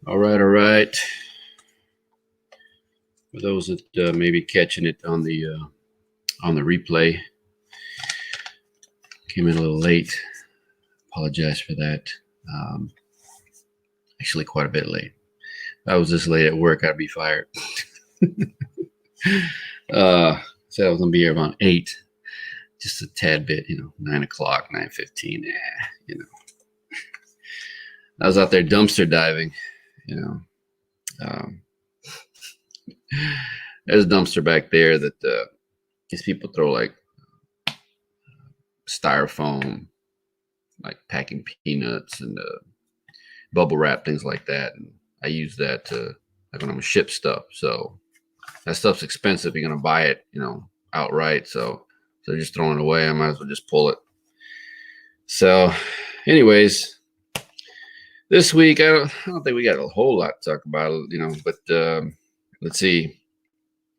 All right, all right. For those that may be catching it on the replay, came in a little late. Apologize for that. Actually, quite a bit late. If I was this late at work, I'd be fired. Said I was gonna be here around 8, just a tad bit, 9 o'clock, 9:15. I was out there dumpster diving, There's a dumpster back there that these people throw like styrofoam, like packing peanuts and bubble wrap, things like that. And I use that to, like, when I'm ship stuff. So that stuff's expensive. You're gonna buy it, outright. So just throwing it away, I might as well just pull it. So, anyways, this week I don't think we got a whole lot to talk about, but let's see.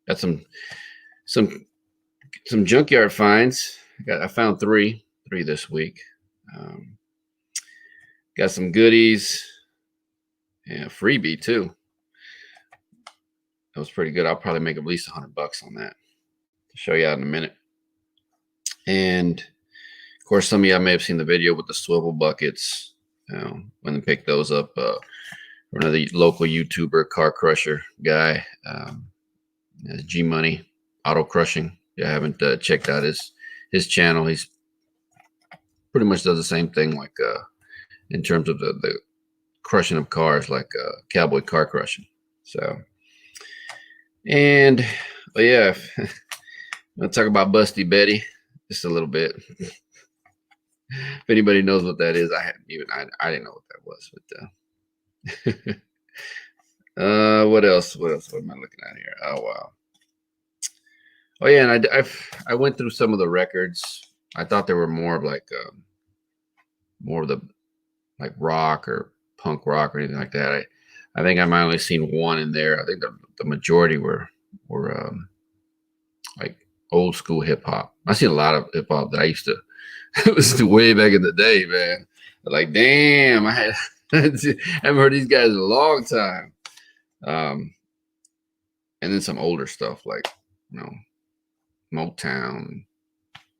Got some junkyard finds. I found three this week. Got some goodies and a freebie too. That was pretty good. I'll probably make at least $100 on that. I'll show you out in a minute. And of course, some of y'all may have seen the video with the swivel buckets. When they picked those up for another local YouTuber, car crusher guy, G Money Auto Crushing. If you haven't checked out his channel, he's pretty much does the same thing, like in terms of the crushing of cars, like cowboy car crushing. So, and yeah, I'll talk about Busty Betty just a little bit. If anybody knows what that is, I didn't know what that was, but what else? What am I looking at here? Oh wow. Oh yeah, and I went through some of the records. I thought there were more of like more of the like rock or punk rock or anything like that. I think I might only seen one in there. I think the majority were like old school hip hop. I seen a lot of hip hop that I used to listen to way back in the day, man. Like, damn, I haven't heard these guys in a long time. And then some older stuff like, Motown,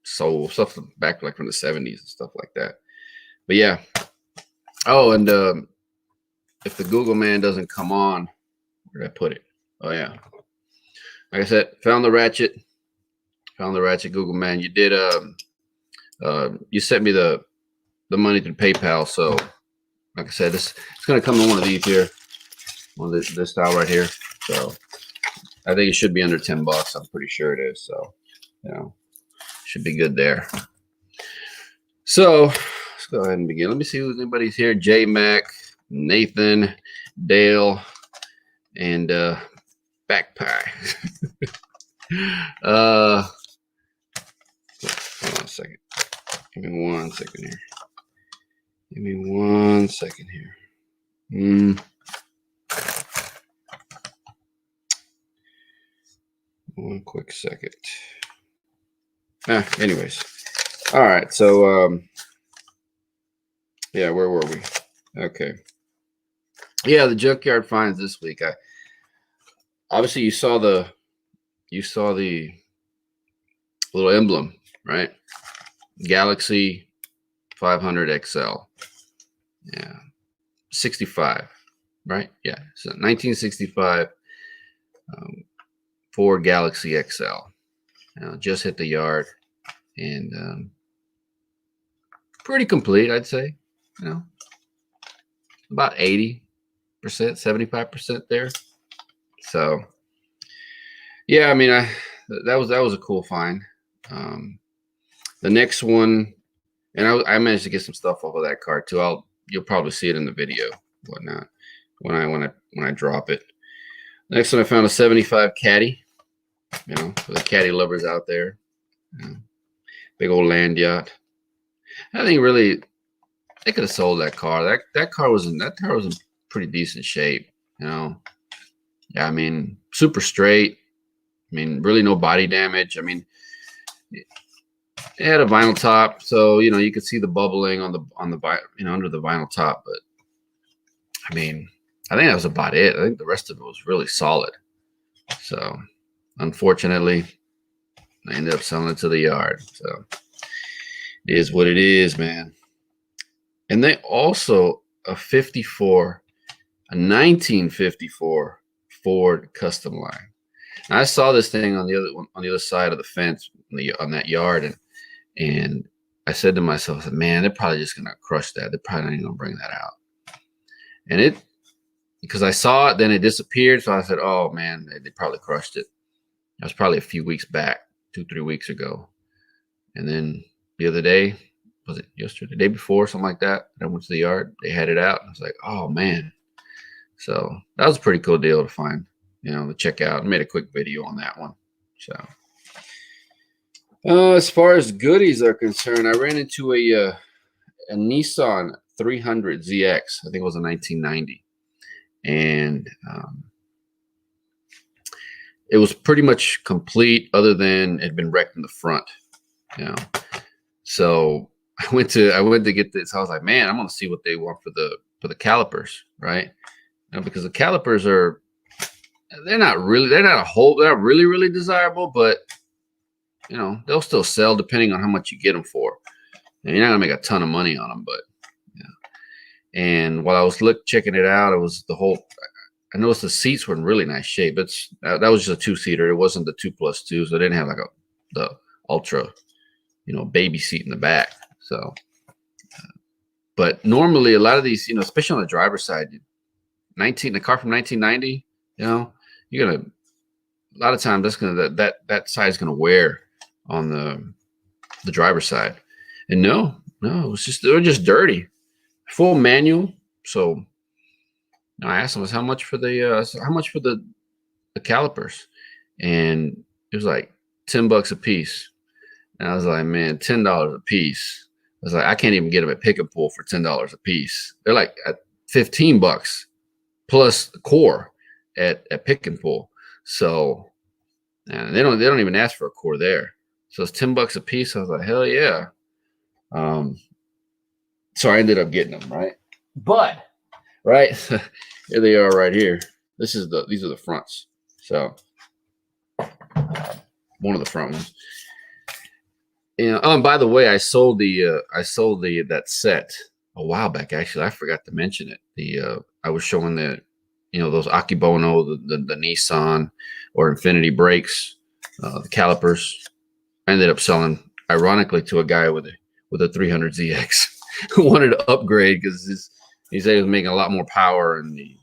soul stuff back like from the 70s and stuff like that. But yeah. Oh, and if the Google man doesn't come on, where did I put it? Oh yeah. Like I said, found the ratchet Google man. You did you sent me the money through PayPal. So like I said, it's gonna come in one of these here, one of this style right here. So I think it should be under $10. I'm pretty sure it is. So, should be good there. So let's go ahead and begin. Let me see who's anybody's here. J Mac, Nathan, Dale, and Back Pie. Hold on a second. Give me 1 second here. Give me 1 second here. One quick second. Anyways. All right. So, yeah, where were we? Okay. Yeah, the junkyard finds this week. Obviously you saw the little emblem, right? Galaxy 500 XL. Yeah. 65, right? Yeah. So 1965 Ford Galaxy XL. Just hit the yard and pretty complete, I'd say. About 80%, 75% there. So yeah, I mean, that was a cool find. The next one, and I managed to get some stuff off of that car too. You'll probably see it in the video, whatnot, when I drop it. Next one, I found a 75 Caddy. For the Caddy lovers out there, big old land yacht. I think really they could have sold that car. That car was in pretty decent shape. Yeah, I mean, super straight. I mean, really no body damage. I mean, it had a vinyl top, so you could see the bubbling on the under the vinyl top. But I mean, I think that was about it. I think the rest of it was really solid. So unfortunately, I ended up selling it to the yard. So it is what it is, man. And they also a 1954 Ford Custom Line. And I saw this thing on the other side of the fence on that yard, and I said to myself, man, they're probably just gonna crush that. They're probably not even gonna bring that out. And because I saw it, then it disappeared. So I said, oh man, they probably crushed it. That was probably a few weeks back, 2-3 weeks ago. And then the other day, was it yesterday, the day before, something like that, I went to the yard, they had it out. I was like, oh man. So that was a pretty cool deal to find, to check out. I made a quick video on that one. So as far as goodies are concerned, I ran into a Nissan 300 ZX. I think it was a 1990. And it was pretty much complete other than it had been wrecked in the front, So I went to get this. I was like, man, I'm going to see what they want for the calipers, right? Because the calipers they're not really, really desirable, but they'll still sell depending on how much you get them for. And you're not gonna make a ton of money on them, but And while I was checking it out, it was I noticed the seats were in really nice shape. That was just a 2-seater. It wasn't the 2+2, so it didn't have like the ultra, baby seat in the back. So, but normally a lot of these, especially on the driver's side, the car from 1990, you're gonna a lot of times that side is gonna wear on the driver's side. And no, they were just dirty. Full manual. So I asked him, how much for the calipers? And it was like $10 a piece. And I was like, man, $10 a piece. I was like, I can't even get them at Pick and Pull for $10 a piece. They're like at $15 plus the core at Pick and Pull. So and they don't even ask for a core there. So it's $10 a piece. I was like, hell yeah. So I ended up getting them, right? But right here they are right here. These are the fronts. So one of the front ones. And by the way, I sold that set a while back. Actually, I forgot to mention it. I was showing those Akibono, the Nissan or Infinity brakes, the calipers. I ended up selling, ironically, to a guy with a 300 ZX who wanted to upgrade because he said he was making a lot more power and he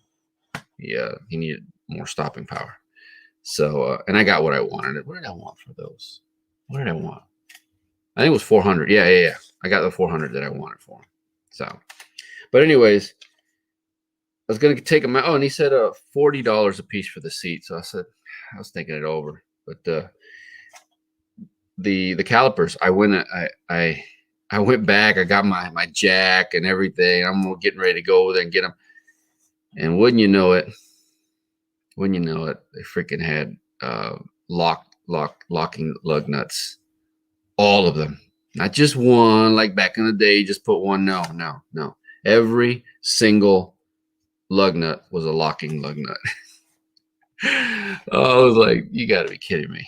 needed more stopping power. So and I got what I wanted. What did I want for those? What did I want? I think it was 400. Yeah. I got the 400 that I wanted for him. So, but anyways, I was gonna take him out. Oh, and he said $40 a piece for the seat. So I was thinking it over. But the calipers, I went back. I got my jack and everything. I'm getting ready to go over there and get them. And wouldn't you know it, they freaking had locking lug nuts. All of them, not just one, like back in the day, just put one. No. Every single lug nut was a locking lug nut. Oh, I was like, you got to be kidding me.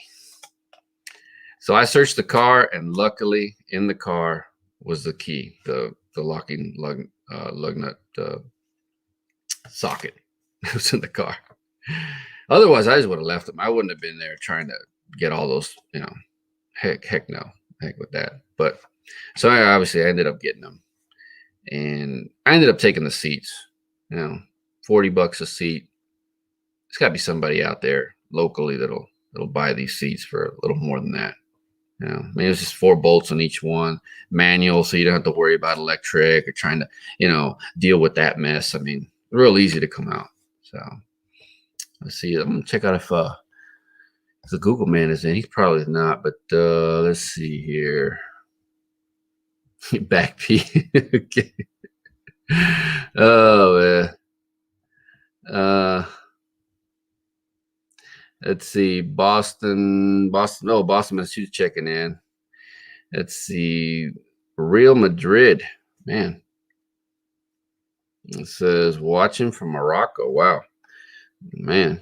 So I searched the car, and luckily in the car was the key, the locking lug nut socket. It was in the car. Otherwise, I just would have left them. I wouldn't have been there trying to get all those, heck no. Heck with that. But so I ended up getting them. And I ended up taking the seats. $40 a seat. There's got to be somebody out there locally that'll buy these seats for a little more than that. I mean, it's just 4 bolts on each one, manual, so you don't have to worry about electric or trying to, deal with that mess. I mean, real easy to come out. So let's see. I'm gonna check out if the Google man is in. He's probably not, but let's see here. Back P. Okay. Oh man. Let's see. Boston, Massachusetts checking in. Let's see. Real Madrid. Man. It says watching from Morocco. Wow, man.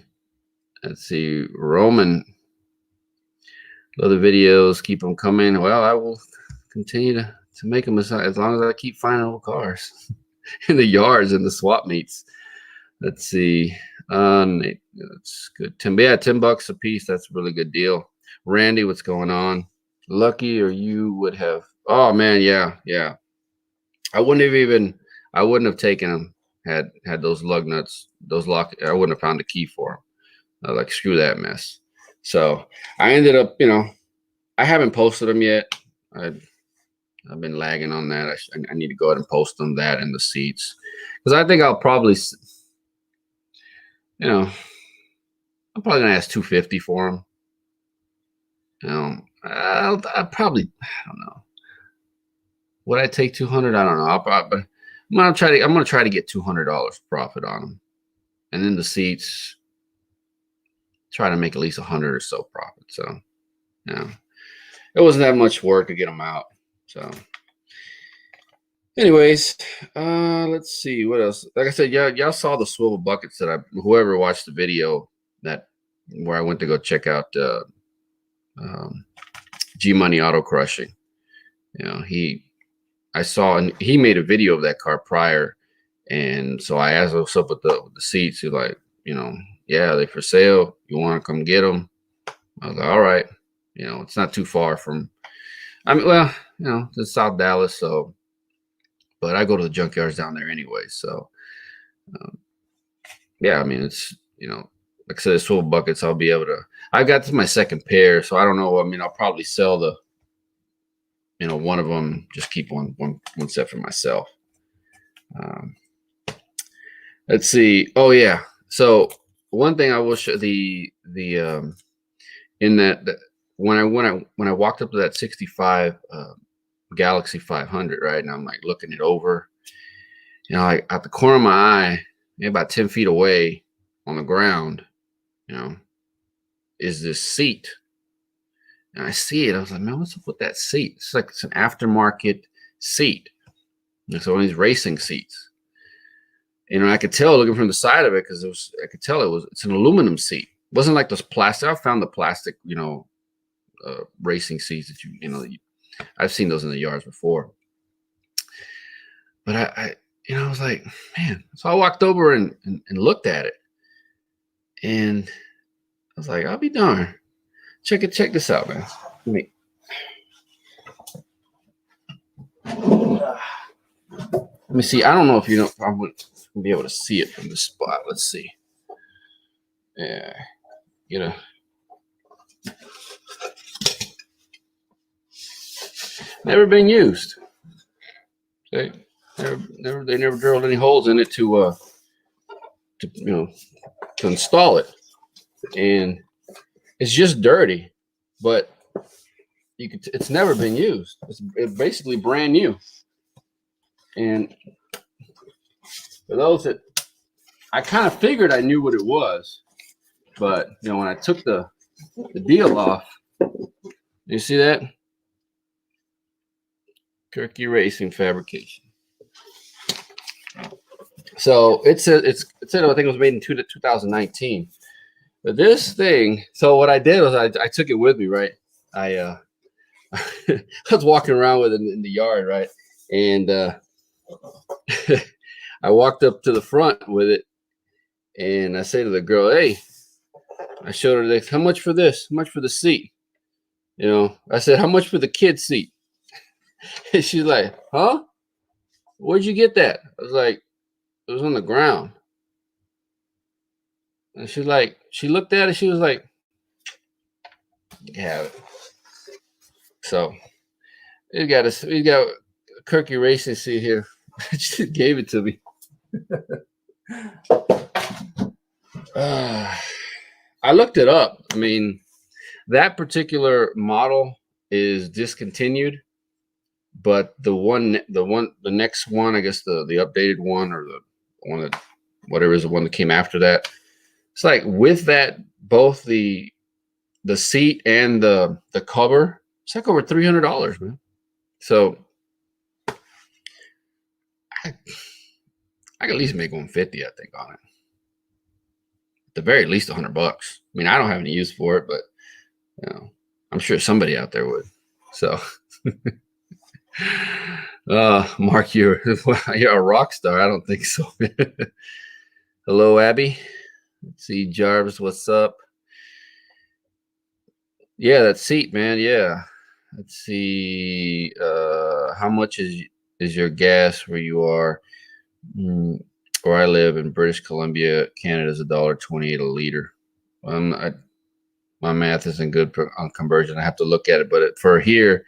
Let's see, Roman. Other videos, keep them coming. Well, I will continue to make them as long as I keep finding old cars in the yards and the swap meets. Let's see. That's good. $10 a piece. That's a really good deal. Randy, what's going on? Lucky, or you would have. Oh man, yeah. I wouldn't have taken them had those lug nuts, those lock. I wouldn't have found a key for them. Like screw that mess. So I ended up, I haven't posted them yet. I've been lagging on that. I need to go ahead and post them, that and the seats, because I think I'll probably, I'm probably gonna ask $250 for them. I'll probably, I don't know. Would I take 200? I don't know. But I'm gonna try to get $200 profit on them, and then the seats, try to make at least 100 or so profit. So, it wasn't that much work to get them out. So, anyways, let's see what else. Like I said, y'all saw the swivel buckets that whoever watched the video where I went to go check out G Money Auto Crushing. I saw, and he made a video of that car prior, and so I asked what's up with the seats. He's like, yeah, they're for sale. You want to come get them? I was like, all right. It's not too far from. It's South Dallas, so. But I go to the junkyards down there anyway, so. Yeah, it's like I said, swivel buckets. I'll be able to. I got my second pair, so I don't know. I'll probably sell the. One of them. Just keep one set for myself. Let's see. Oh yeah. So one thing I will show in that when I walked up to that 65 Galaxy 500, right, and I'm like looking it over, like at the corner of my eye, about 10 feet away on the ground, is this seat. And I see it. I was like, man, what's up with that seat? It's like it's an aftermarket seat. It's one of these racing seats. I could tell looking from the side of it, because I could tell it's an aluminum seat. It wasn't like those plastic. I found the plastic, racing seats that I've seen those in the yards before. But I was like, man. So I walked over and looked at it, and I was like, I'll be darned. Check this out, man. Let me see. I don't know if I would be able to see it from this spot. Let's see. Yeah, never been used. They never drilled any holes in it to install it, and it's just dirty, but it's never been used. It's basically brand new. And for those that, I kind of figured I knew what it was, but when I took the deal off, you see that? Kirky Racing Fabrication. So it said I think it was made in 2019. But this thing, so what I did was I took it with me, right? I was walking around with it in the yard, right? And I walked up to the front with it, and I say to the girl, hey, I showed her this, how much for this? How much for the seat? I said, how much for the kid seat? And she's like, huh? Where'd you get that? I was like, it was on the ground. And she's like, she looked at it, she was like, you can have it. So we got a Kirky Racing seat here. She gave it to me. I looked it up. That particular model is discontinued, but the next one, I guess the updated one, or the one that, whatever is the one that came after that, it's like with that, both the seat and the cover, it's like over $300, man. So I could at least make 150, I think, on it. At the very least, $100. I mean, I don't have any use for it, but you know, I'm sure somebody out there would. So, Mark, you're a rock star. I don't think so. Hello, Abby. Let's see, Jarvis, what's up? Yeah, that seat, man. Yeah. Let's see. How much is your gas where you are? Where I live in British Columbia, Canada is $1.28 a liter. My math isn't good on conversion. I have to look at it, but for here,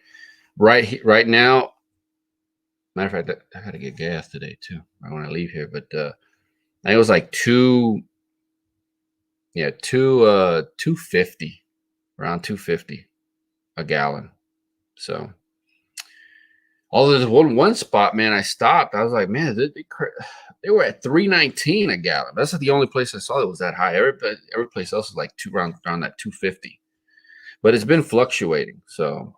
right now. Matter of fact, I got to get gas today too. I want to leave here, but I think it was like 250, around 250 a gallon. So, although there's one spot, man, I stopped. I was like, man, they were at 319 a gallon. That's the only place I saw that was that high. Every place else is like around that 250. But it's been fluctuating. So,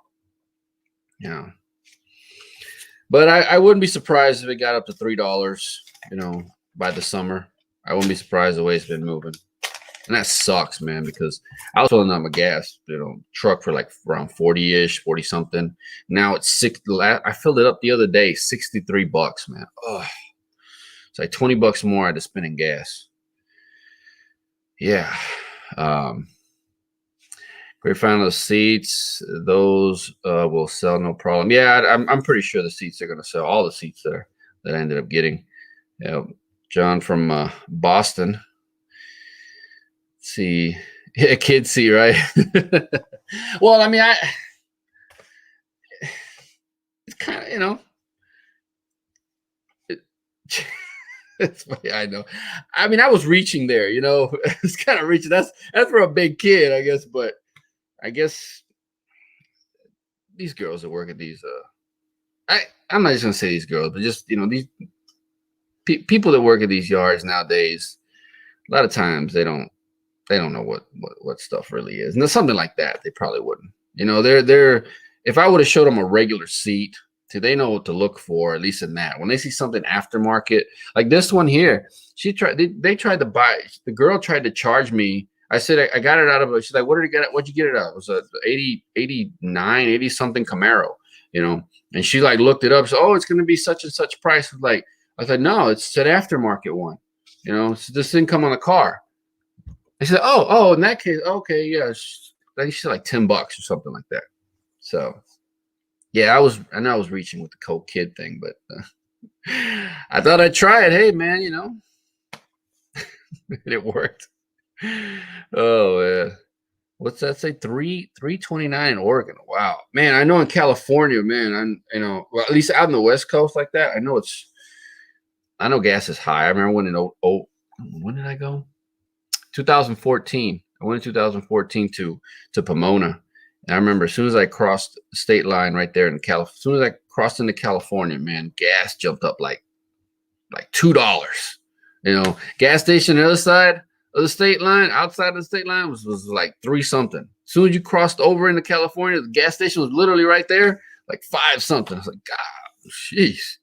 yeah. But I wouldn't be surprised if it got up to $3, by the summer. I wouldn't be surprised the way it's been moving. And that sucks, man, because I was filling up my gas, truck for like around 40-ish, 40 something. Now it's I filled it up the other day, $63, man. Oh, it's like $20 more I had to spend in gas. Yeah. Great fan of the seats. Those will sell no problem. Yeah, I'm pretty sure the seats are going to sell. All the seats that I ended up getting. John from Boston. Let's see. Yeah, kid seat, right? Well, I mean, it's kind of, it's funny, I know. I mean, I was reaching there, it's kind of reaching. That's for a big kid, I guess, but I guess these girls that work at these, I'm not just gonna say these girls, but just these people that work at these yards nowadays. A lot of times they don't know what stuff really is, and something like that they probably wouldn't. They're if I would have showed them a regular seat, they know what to look for, at least in that. When they see something aftermarket like this one here, they tried to buy. The girl tried to charge me. I said, I got it out of it. She's like, what'd you get it out? It was a 80 something Camaro, and she like looked it up. So, oh, it's going to be such and such price. I said, no, it's an aftermarket one. So this didn't come on the car. I said, oh, in that case, okay, yeah. I think she's like $10 or something like that. So, yeah, I know I was reaching with the Coke kid thing, but I thought I'd try it. Hey, man, it worked. Oh, yeah. What's that say? 329 in Oregon. Wow, man. I know in California, man. well, at least out on the West Coast like that. I know gas is high. I remember when did I go? 2014. I went in 2014 to Pomona. And I remember as soon as I crossed the state line right there in California, as soon as I crossed into California, man, gas jumped up like $2. Gas station on the other side of the state line, outside of the state line, was like 3 something. As soon as you crossed over into California, the gas station was literally right there, like 5 something. I was like, God, jeez,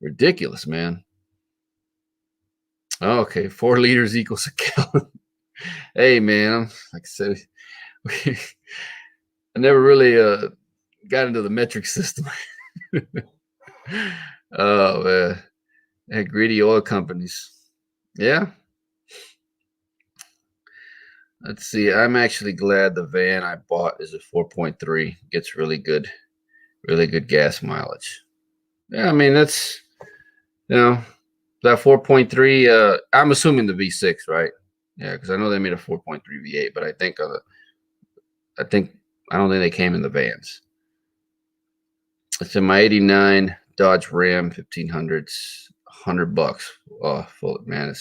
ridiculous, man. Okay, 4 liters equals a gallon. Hey, man, like I said, I never really got into the metric system. Oh, man. And greedy oil companies. Yeah. Let's see. I'm actually glad the van I bought is a 4.3. Gets really good gas mileage. Yeah, I mean, that's, that 4.3, I'm assuming the V6, right? Yeah, because I know they made a 4.3 V8, but I don't think they came in the vans. It's in my 89 Dodge Ram 1500s, $100. Oh, full, man,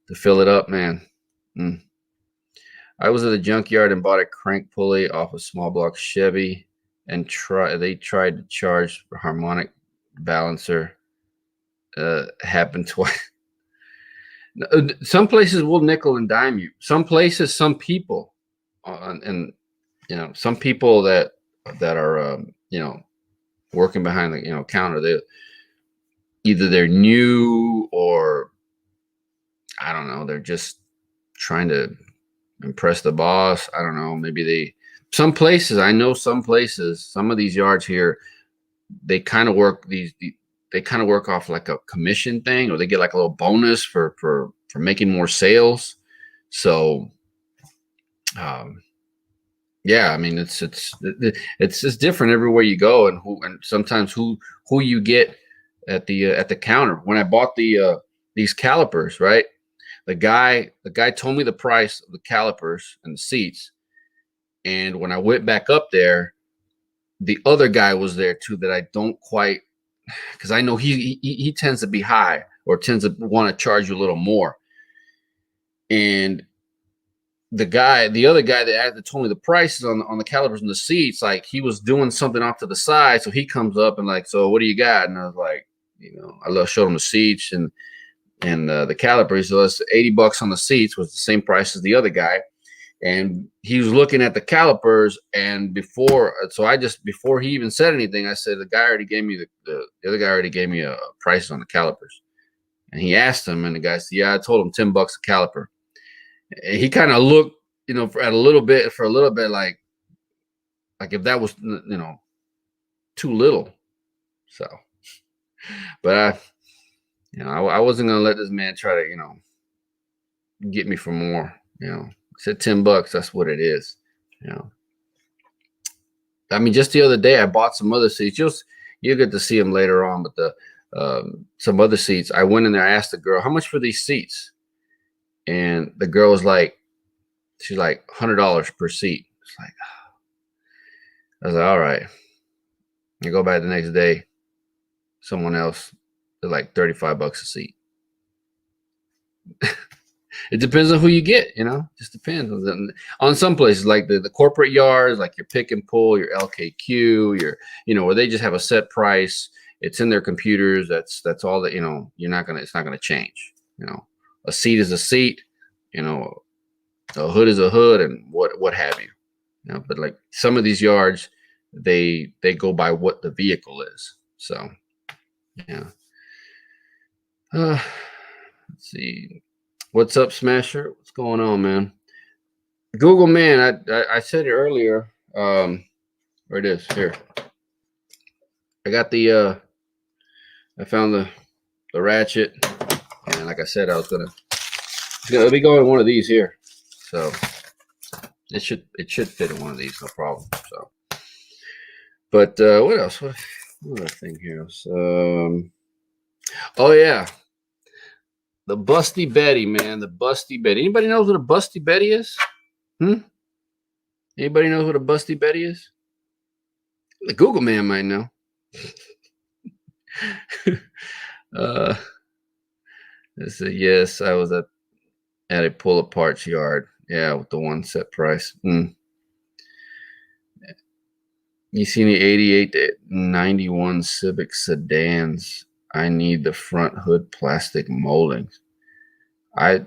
to fill it up, man. I was at a junkyard and bought a crank pulley off a small block Chevy, and they tried to charge for harmonic balancer. Happened twice. Some places will nickel and dime you. Some places, some people, and some people that are working behind the counter, either they're new or I don't know, they're just trying to impress the boss. I don't know. Maybe some places, I know some places, some of these yards here, they kind of work they kind of work off like a commission thing, or they get like a little bonus for making more sales. So, yeah, I mean, it's just different everywhere you go, and sometimes who you get at the counter. When I bought these calipers, right? The guy told me the price of the calipers and the seats, and when I went back up there, the other guy was there too that I don't quite, because I know he tends to be high or tends to want to charge you a little more. And the other guy that told me the prices on the calipers and the seats, like he was doing something off to the side. So he comes up and like, so what do you got? And I was like, I showed him the seats and the calipers. So it's $80 on the seats, was the same price as the other guy. And he was looking at the calipers, and before he even said anything, I said, the guy already gave me the other guy already gave me a price on the calipers. And he asked him, and the guy said, yeah, I told him $10 a caliper. And he kind of looked, for a little bit, like if that was, too little. So, but I wasn't going to let this man try to, get me for more, said $10, that's what it is. I mean, just the other day I bought some other seats. You'll get to see them later on, but some other seats. I went in there, I asked the girl, how much for these seats? And the girl was like, she's like $100 per seat. It's like, I was like, all right. I go back the next day, someone else, they're like $35 a seat. It depends on who you get, just depends on some places, like the corporate yards, like your Pick and Pull, your LKQ, where they just have a set price. It's in their computers. That's all that, it's not going to change. A seat is a seat, a hood is a hood, and what have you. But like some of these yards, they go by what the vehicle is. So, yeah. Let's see. What's up, Smasher? What's going on, man? Google man, I said it earlier. Where it is here. I got I found the ratchet, and like I said, I was gonna be going one of these here. So it should fit in one of these, no problem. So, but what else? What other thing here? Oh yeah. The Busty Betty, man. The Busty Betty. Anybody knows what a Busty Betty is? Anybody knows what a Busty Betty is? The Google man might know. Let's see. Yes, I was at a pull-apart yard. Yeah, with the one set price. You see any 88 to 91 Civic sedans? I need the front hood plastic moldings. I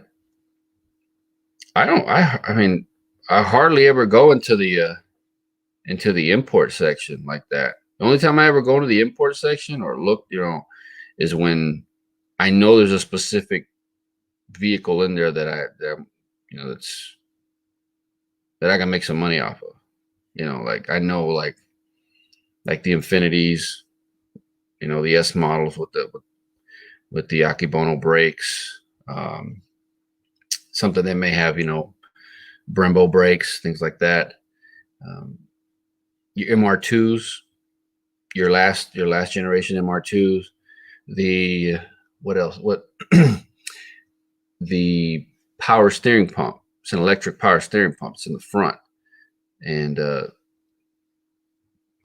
mean, I hardly ever go into the import section like that. The only time I ever go to the import section or look, is when I know there's a specific vehicle in there that I can make some money off of. Like I know like the Infinities, the S models with the Akibono brakes, something that may have, Brembo brakes, things like that. Your MR2s, your last generation MR2s, what else? The power steering pump. It's an electric power steering pump. It's in the front. And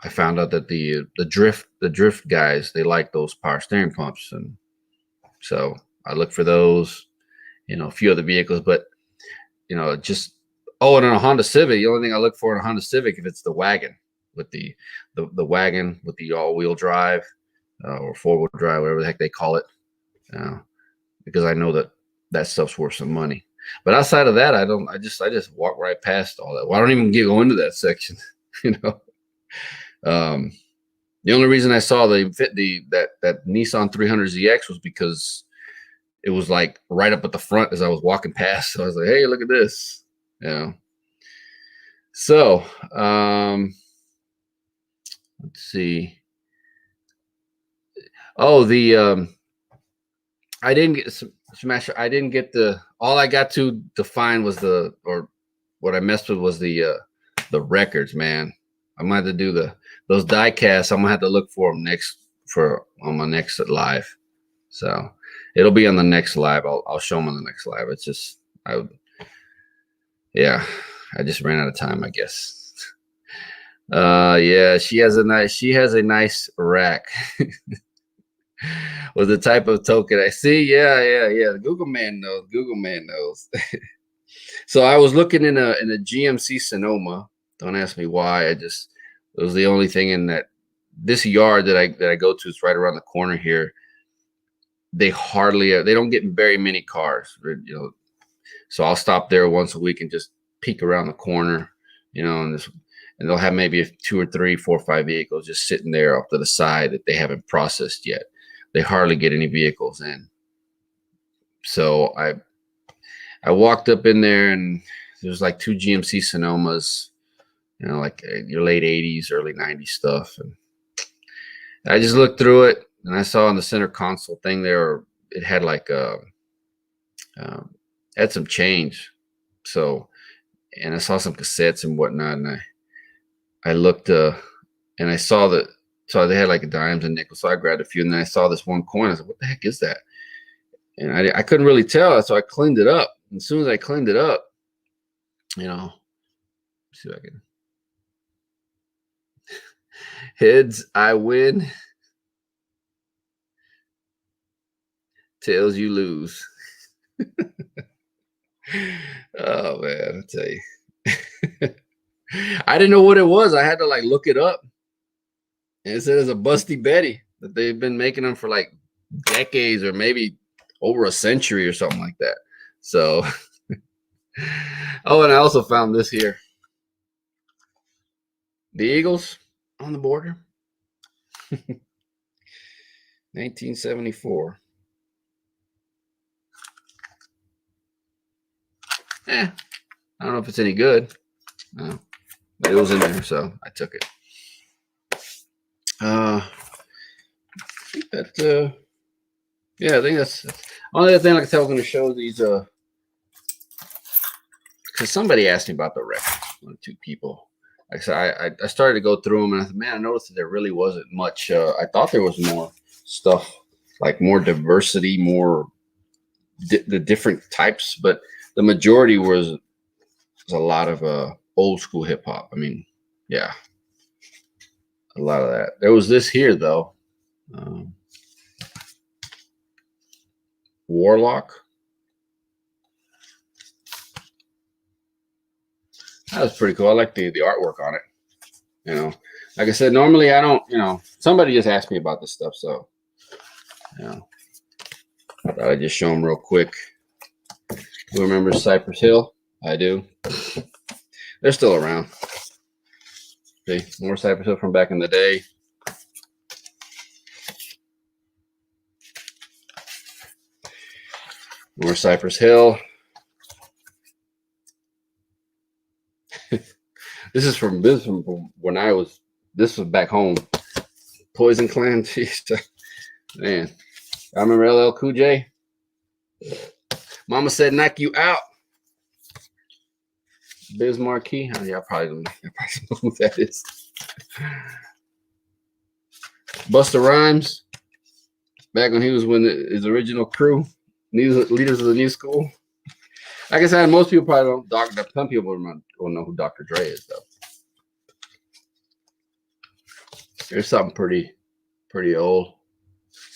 I found out that the drift guys, they like those power steering pumps, and so I look for those, a few other vehicles, but and on a Honda Civic, the only thing I look for in a Honda Civic, if it's the wagon with the wagon with the all-wheel drive or four-wheel drive, whatever the heck they call it, because I know that stuff's worth some money. But outside of that, I just walk right past all that. Well, I don't even go into that section, Yeah, The only reason I saw that Nissan 300ZX was because it was like right up at the front as I was walking past. So I was like, hey, look at this. So let's see. Oh, I didn't get Smash. I didn't get all I got to define was what I messed with was the records, man. I'm gonna have to do those die casts. I'm gonna have to look for them on my next live. So it'll be on the next live. I'll show them on the next live. It's just I just ran out of time, I guess. Yeah, she has a nice rack. Was the type of token I see. Yeah. The Google man knows. So I was looking in a GMC Sonoma. Don't ask me why. It was the only thing in this yard that I go to. It's right around the corner here. They don't get very many cars, so I'll stop there once a week and just peek around the corner, and they'll have maybe 2 or 3, 4 or 5 vehicles just sitting there off to the side that they haven't processed yet. They hardly get any vehicles in. So I walked up in there, and there was like 2 GMC Sonomas, like your late 80s, early 90s stuff. And I just looked through it, and I saw in the center console thing there, it had like had some change. So, and I saw some cassettes and whatnot, and I looked and I saw that. So they had like dimes and nickels. So I grabbed a few, and then I saw this one coin. I said, "What the heck is that?" And I couldn't really tell, so I cleaned it up. And as soon as I cleaned it up, see if I can. Heads, I win. Tails, you lose. Oh man, I tell you, I didn't know what it was. I had to like look it up. And it said it's aBusty Betty, that they've been making them for like decades or maybe over a century or something like that. So, oh, and I also found this here. The Eagles on the border. 1974. I don't know if it's any good. No, but it was in there, so I took it. I think that I think that's only other thing like I said I was going to show these because somebody asked me about the records. 1 or 2 people. Like I said, I started to go through them, and I said, man, I noticed that there really wasn't much. I thought there was more stuff, like more diversity, more the different types, but the majority was a lot of old school hip hop. I mean, yeah. A lot of that. There was this here though, Warlock. That was pretty cool. I like the artwork on it. Like I said, normally I don't. Somebody just asked me about this stuff, so I thought I'd just show them real quick. Who remembers Cypress Hill? I do. They're still around. See, more Cypress Hill from back in the day. More Cypress Hill. This is from when I was. This was back home. Poison Clan. Man, I remember LL Cool J. Mama said, "Knock you out." Biz Marquee. Oh, yeah, I probably don't know who that is. Busta Rhymes. Back when he was his original crew, leaders of the new school. Like I said, most people probably don't. Some people will know who Dr. Dre is, though. There's something pretty old.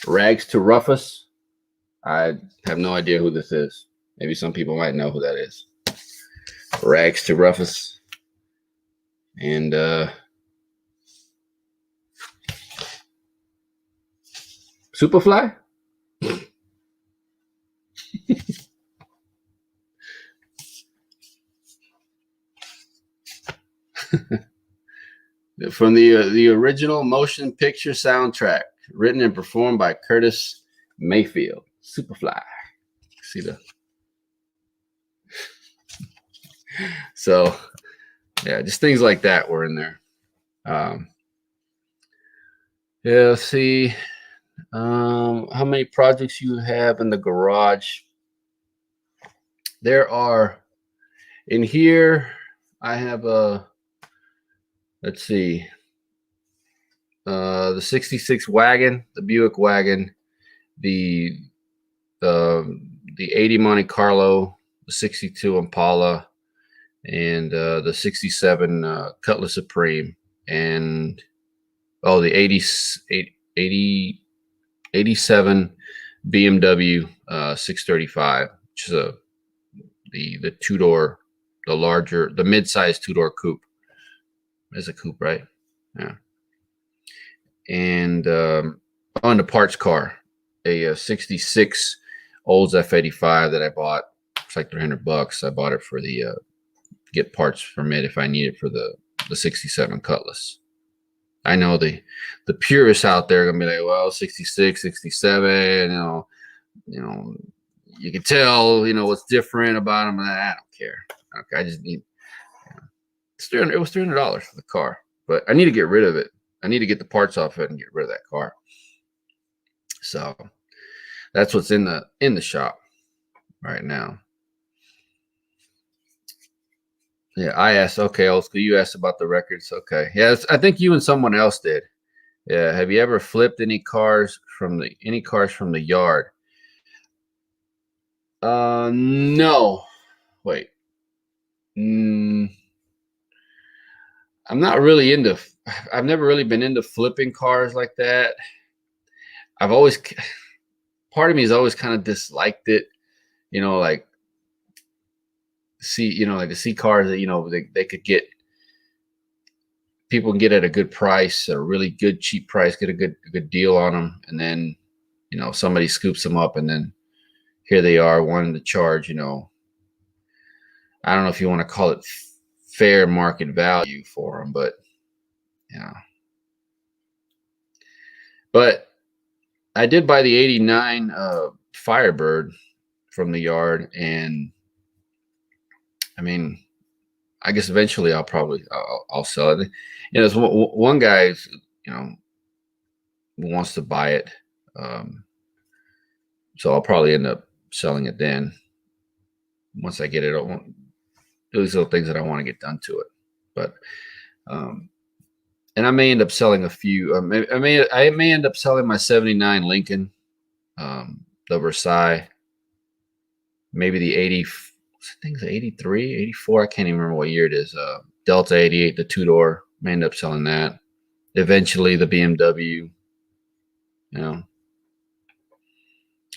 Rags to Rufus. I have no idea who this is. Maybe some people might know who that is. Rags to Rufus. And Superfly? From the original motion picture soundtrack, written and performed by Curtis Mayfield. Superfly. See the. So, yeah, just things like that were in there. Yeah, let's see. How many projects you have in the garage? There are in here. I have a. Let's see. The 66 wagon, the Buick wagon, the 80 Monte Carlo, the 62 Impala, and the 67 Cutlass Supreme, and the 87 BMW 635, which is the two-door, the larger, the mid-size two-door coupe. It's a coupe, right? Yeah. And on the parts car, a 66 Olds F85 that I bought. It's like $300. I bought it for the get parts from it if I need it for the 67 Cutlass. I know the purists out there are gonna be like, well, 66, 67, you know, you can tell, what's different about them. I don't care. Okay, I just need. It was $300 for the car, but I need to get rid of it. I need to get the parts off it and get rid of that car. So that's what's in the shop right now. Yeah, I asked. Okay, old school. You asked about the records. Okay, yeah, I think you and someone else did. Yeah, have you ever flipped any cars from the yard? No. Wait. I'm not really into. I've never really been into flipping cars like that. Part of me has always kind of disliked it. Like to see cars that they could get. People can get at a good price, a really good cheap price, get a good deal on them, and then somebody scoops them up, and then here they are wanting to charge. I don't know if you want to call it fair market value for them, but But I did buy the '89 Firebird from the yard, and I mean, I guess eventually I'll sell it. There's one guy, who wants to buy it, so I'll probably end up selling it then. Once I get it, those little things that I want to get done to it, but and I may end up selling a few. I may end up selling my '79 Lincoln, the Versailles, maybe the 80. I think it's 83, 84. I can't even remember what year it is. Delta 88, the two-door. May end up selling that. Eventually, the BMW.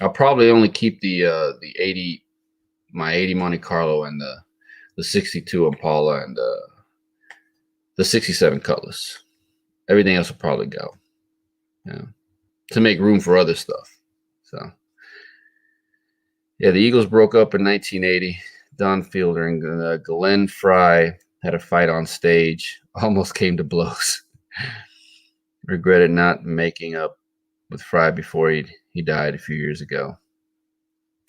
I'll probably only keep the 80, my 80 Monte Carlo, and the 62 Impala, and the 67 Cutlass. Everything else will probably go. To make room for other stuff. So, yeah, the Eagles broke up in 1980. Don Fielder and Glenn Fry had a fight on stage. Almost came to blows. Regretted not making up with Fry before he died a few years ago.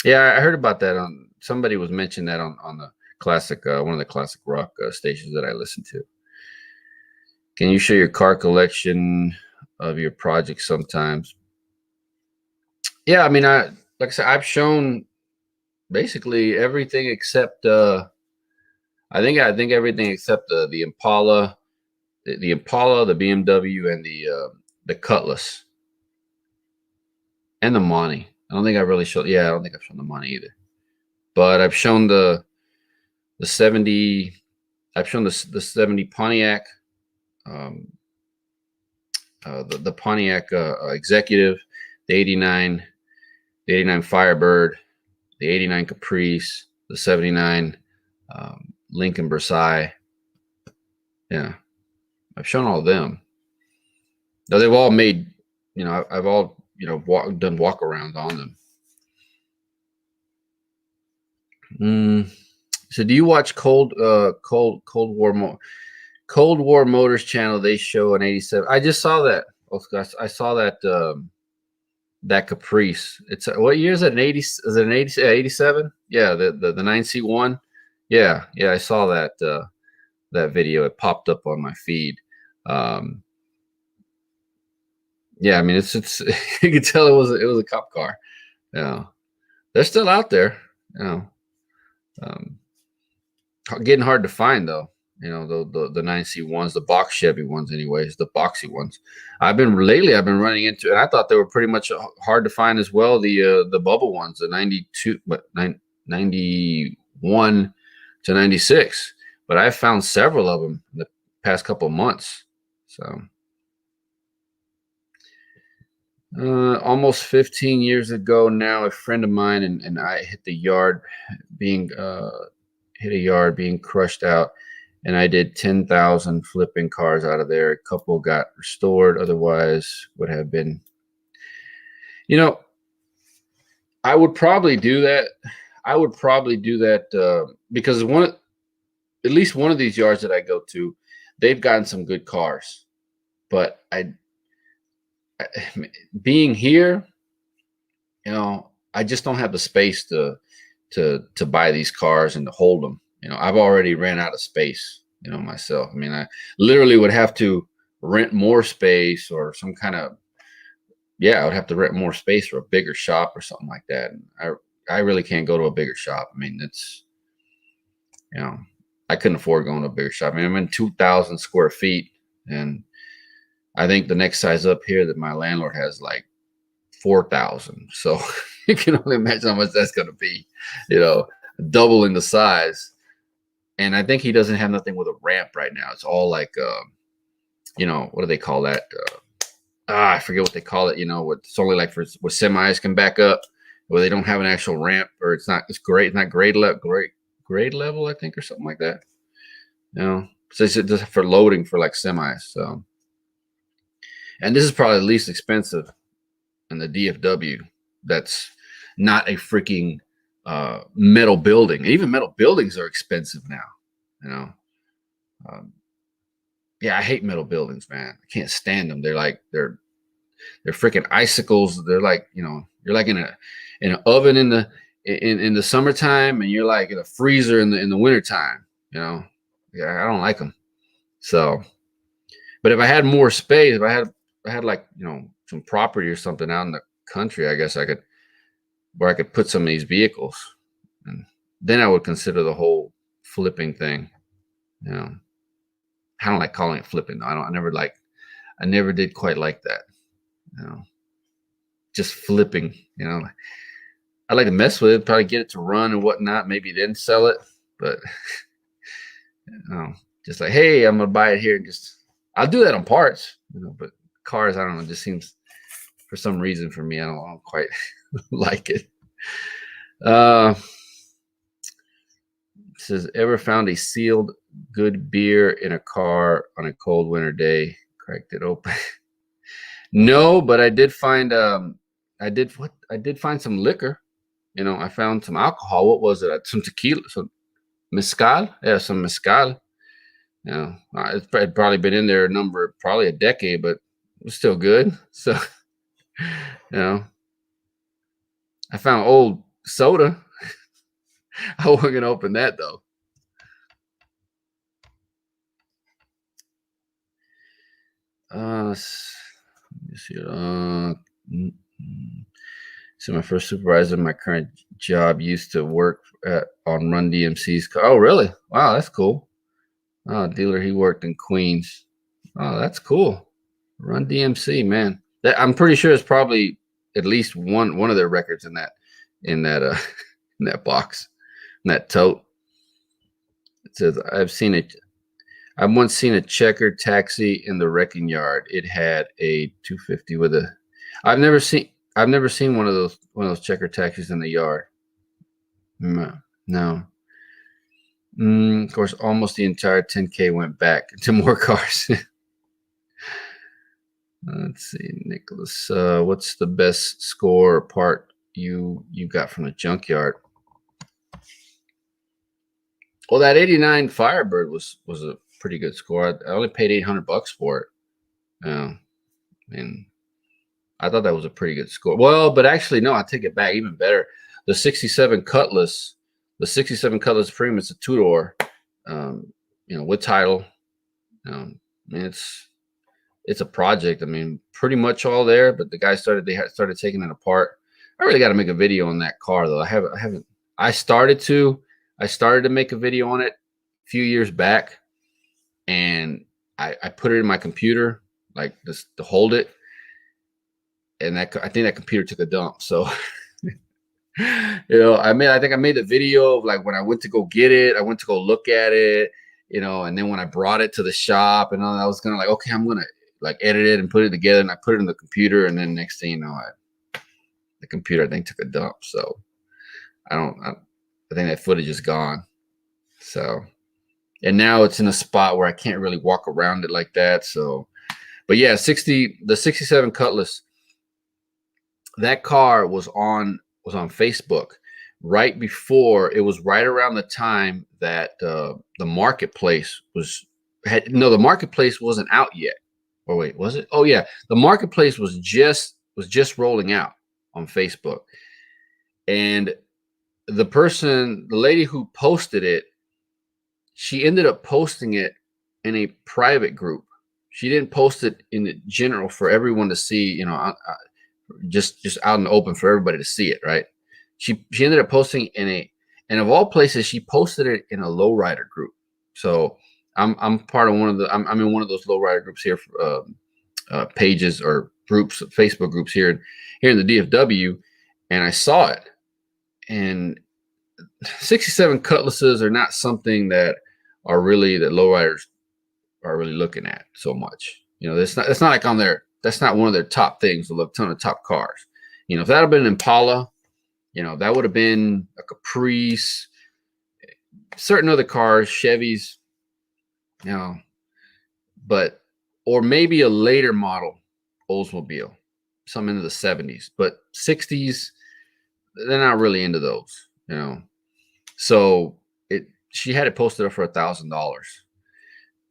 Yeah, I heard about that on. Somebody was mentioning that on the classic, one of the classic rock stations that I listen to. Can you show your car collection of your projects sometimes? Yeah, I mean, like I said, I've shown basically everything except I think everything except the Impala, the Impala, the BMW, and the Cutlass, and the Monte. I don't think I've really shown. Yeah, I don't think I've shown the Monte either. But I've shown the 70. I've shown the 70 Pontiac, the Pontiac Executive, the '89 Firebird, the '89 Caprice, the '79 Lincoln Versailles. Yeah, I've shown all of them. Now they've all made, I've all done walk-arounds on them. So do you watch Cold War more? Cold War Motors channel, they show an 87. I just saw that. Oh gosh, I saw that that Caprice. It's what year is it? An 80? Is it an 80? 87? Yeah, the 9C1. Yeah, I saw that that video. It popped up on my feed. Yeah, I mean it's you can tell it was a cop car. Yeah, they're still out there. You know, getting hard to find though. You know, the 9C1s, the box Chevy ones, anyways, the boxy ones. I've been running into, and I thought they were pretty much hard to find as well. The bubble ones, the 92, but 91 to 96. But I found several of them in the past couple of months. So, almost 15 years ago now, a friend of mine and I hit the yard, being crushed out. And I did 10,000 flipping cars out of there. A couple got restored. Otherwise would have been, you know, I would probably do that. Because at least one of these yards that I go to, they've gotten some good cars. But being here, you know, I just don't have the space to buy these cars and to hold them. You know, I've already ran out of space, you know, myself. I mean, I literally would have to rent more space or some kind of, I would have to rent more space for a bigger shop or something like that. And I really can't go to a bigger shop. I mean, it's, you know, I couldn't afford going to a bigger shop. I mean, I'm in 2,000 square feet, and I think the next size up here that my landlord has like 4,000. So you can only imagine how much that's going to be, you know, doubling the size. And I think he doesn't have nothing with a ramp right now. It's all like, you know, what do they call that? I forget what they call it. You know, it's only like where semis can back up, where they don't have an actual ramp, or it's not grade level, I think, or something like that. You know, so it's just for loading for like semis. So, and this is probably the least expensive in the DFW. That's not a freaking metal building. Even metal buildings are expensive now, you know. I hate metal buildings, man. I can't stand them. They're freaking icicles. They're like, you know, you're like in an oven in the summertime, and you're like in a freezer in the wintertime, you know. I don't like them. So, but if I had more space, if I had like, you know, some property or something out in the country, I guess I could put some of these vehicles, and then I would consider the whole flipping thing. You know, I don't like calling it flipping. I never did quite like that. You know, just flipping. You know, I like to mess with it, probably get it to run and whatnot, maybe then sell it. But you know, just like, hey, I'm gonna buy it here, and I'll do that on parts. You know, but cars, I don't know, it just seems, for some reason, for me, I don't quite like it. It says, ever found a sealed good beer in a car on a cold winter day? Cracked it open. No, but I did find I did find some liquor. You know, I found some alcohol. What was it? Some tequila, some mezcal. Yeah, some mezcal. You know, it's probably been in there probably a decade, but it was still good. So, you know, I found old soda. I wasn't gonna open that though. Let me see. So my first supervisor in my current job used to work on Run DMC's car. Oh, really? Wow, that's cool. Oh, dealer, he worked in Queens. Oh, that's cool. Run DMC, man. I'm pretty sure it's probably at least one of their records in that in that box, in that tote. It says, I've once seen a checkered taxi in the wrecking yard. It had a 250 with a. I've never seen one of those checkered taxis in the yard. No. Of course, almost the entire 10K went back to more cars. Let's see, Nicholas. What's the best score or part you got from the junkyard? Well, that '89 Firebird was a pretty good score. I only paid $800 for it. And I thought that was a pretty good score. Well, but actually, no, I take it back. Even better. The 67 Cutlass, the 67 Cutlass Premium, it's a two-door, with title. I mean, it's a project. I mean, pretty much all there, but the guy started taking it apart. I really got to make a video on that car though. I started to make a video on it a few years back, and I put it in my computer, like this to hold it. And I think that computer took a dump. So, I think I made the video of like when I went to go get it, I went to go look at it, and then when I brought it to the shop and all, I was gonna like, okay, I'm gonna like edit it and put it together, and I put it in the computer, and then next thing you know, the computer I think took a dump. So I think that footage is gone. So, and now it's in a spot where I can't really walk around it like that. So, but yeah, the 67 Cutlass, that car was on Facebook right before, it was right around the time that the marketplace the marketplace wasn't out yet. Or wait, was it? Oh yeah, the marketplace was just rolling out on Facebook. And the lady who posted it, she ended up posting it in a private group. She didn't post it in the general for everyone to see, just out in the open for everybody to see it, right? She ended up posting and of all places, she posted it in a lowrider group. So I'm part of I'm in one of those lowrider groups here, pages or groups, Facebook groups here in the DFW, and I saw it. And 67 Cutlasses are not something that lowriders are really looking at so much. It's not like that's not one of their top things to look, ton of top cars. If that had been an Impala, that would have been a Caprice, certain other cars, Chevys, or maybe a later model Oldsmobile, some into the 70s, but 60s, they're not really into those, So she had it posted up for $1,000.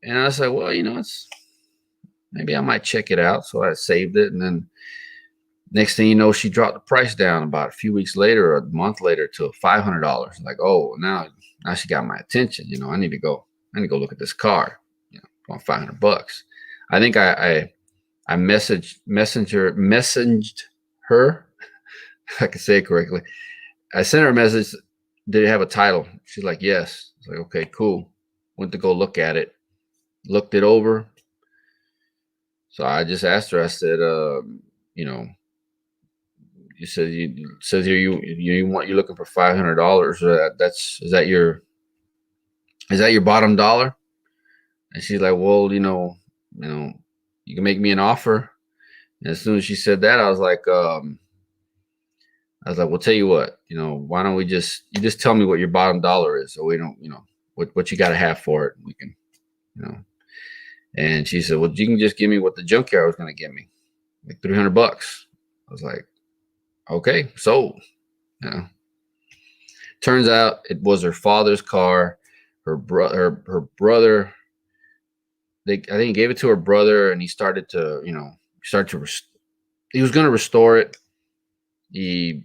And I was like, well, maybe I might check it out. So I saved it. And then next thing you know, she dropped the price down about a few weeks later or a month later to $500. Like, oh, now she got my attention. I need to go look at this car. On $500. I think I messaged her. If I can say it correctly. I sent her a message. Did it have a title? She's like, yes. I was like, okay, cool. Went to go look at it. Looked it over. So I just asked her, I said, you said says here you're looking for $500. Is that your bottom dollar? And she's like, well, you can make me an offer. And as soon as she said that, I was like, well, tell you what, why don't you just tell me what your bottom dollar is, so we don't, what you got to have for it. We can, And she said, well, you can just give me what the Junkyard was going to give me, like $300. I was like, okay, sold. Turns out it was her father's car. Her brother. I think he gave it to her brother, and he started to, he was going to restore it. He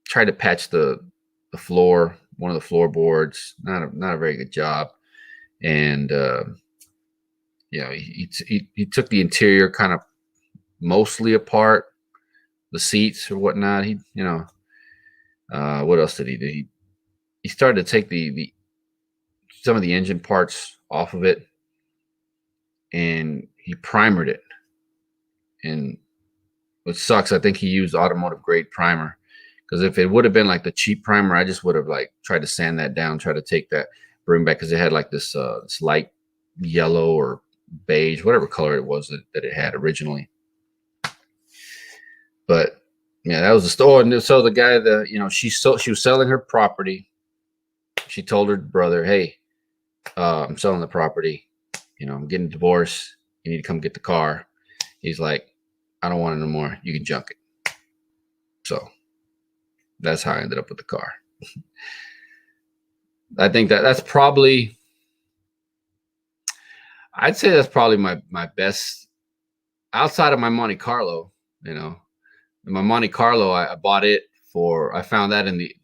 tried to patch the floor, one of the floorboards, not a very good job. And, he took the interior kind of mostly apart, the seats or whatnot. What else did he do? He started to take some of the engine parts off of it, and he primered it. And what sucks, I think he used automotive grade primer, because if it would have been like the cheap primer, I just would have like tried to sand that down, try to take that, bring back, because it had like this light yellow or beige, whatever color it was that it had originally. But yeah, that was the store. And so the guy, she was selling her property. She told her brother, hey, I'm selling the property. I'm getting divorced. You need to come get the car. He's like, I don't want it no more. You can junk it. So that's how I ended up with the car. I think that's probably I'd say that's probably my best outside of my Monte Carlo. You know, my Monte Carlo, I bought it for. I found that in the.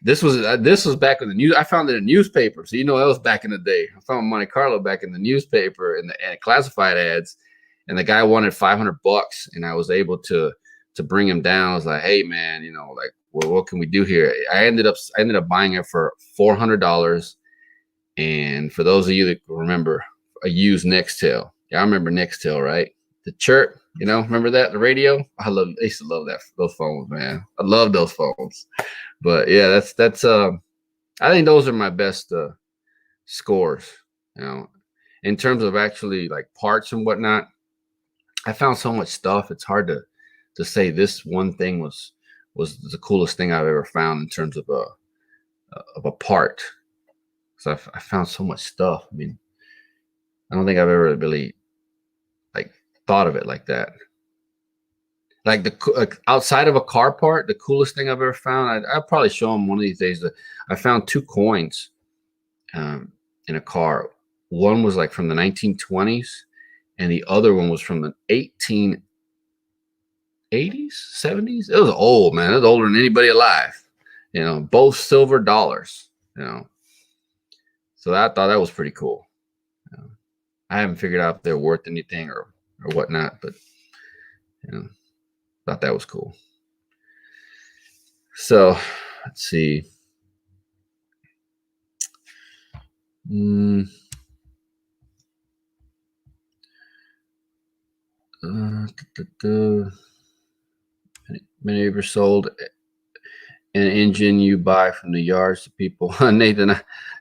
This was back in the news. I found it in newspaper, so you know that was back in the day. I found Monte Carlo back in the newspaper and the classified ads, and the guy wanted $500, and I was able to bring him down. I was like, hey man, you know, like, well, what can we do here? I ended up buying it for $400, and for those of you that remember, a used Nextel. Yeah, I remember Nextel, right? The chirp, you know, remember that? The radio? I used to love those phones, man. I love those phones. But yeah, that's I think those are my best scores, you know, in terms of actually like parts and whatnot. I found so much stuff. It's hard to say this one thing was the coolest thing I've ever found in terms of a part. So I found so much stuff. I mean, I don't think I've ever really like thought of it like that. Like outside of a car part, the coolest thing I've ever found, I'll probably show them one of these days. I found 2 coins in a car. One was like from the 1920s, and the other one was from the 1880s, 70s. It was old, man. It was older than anybody alive. You know, both silver dollars. You know, so I thought that was pretty cool. You know, I haven't figured out if they're worth anything or whatnot, but you know. Thought that was cool. So let's see. Many ever sold an engine you buy from the yards to people? Nathan,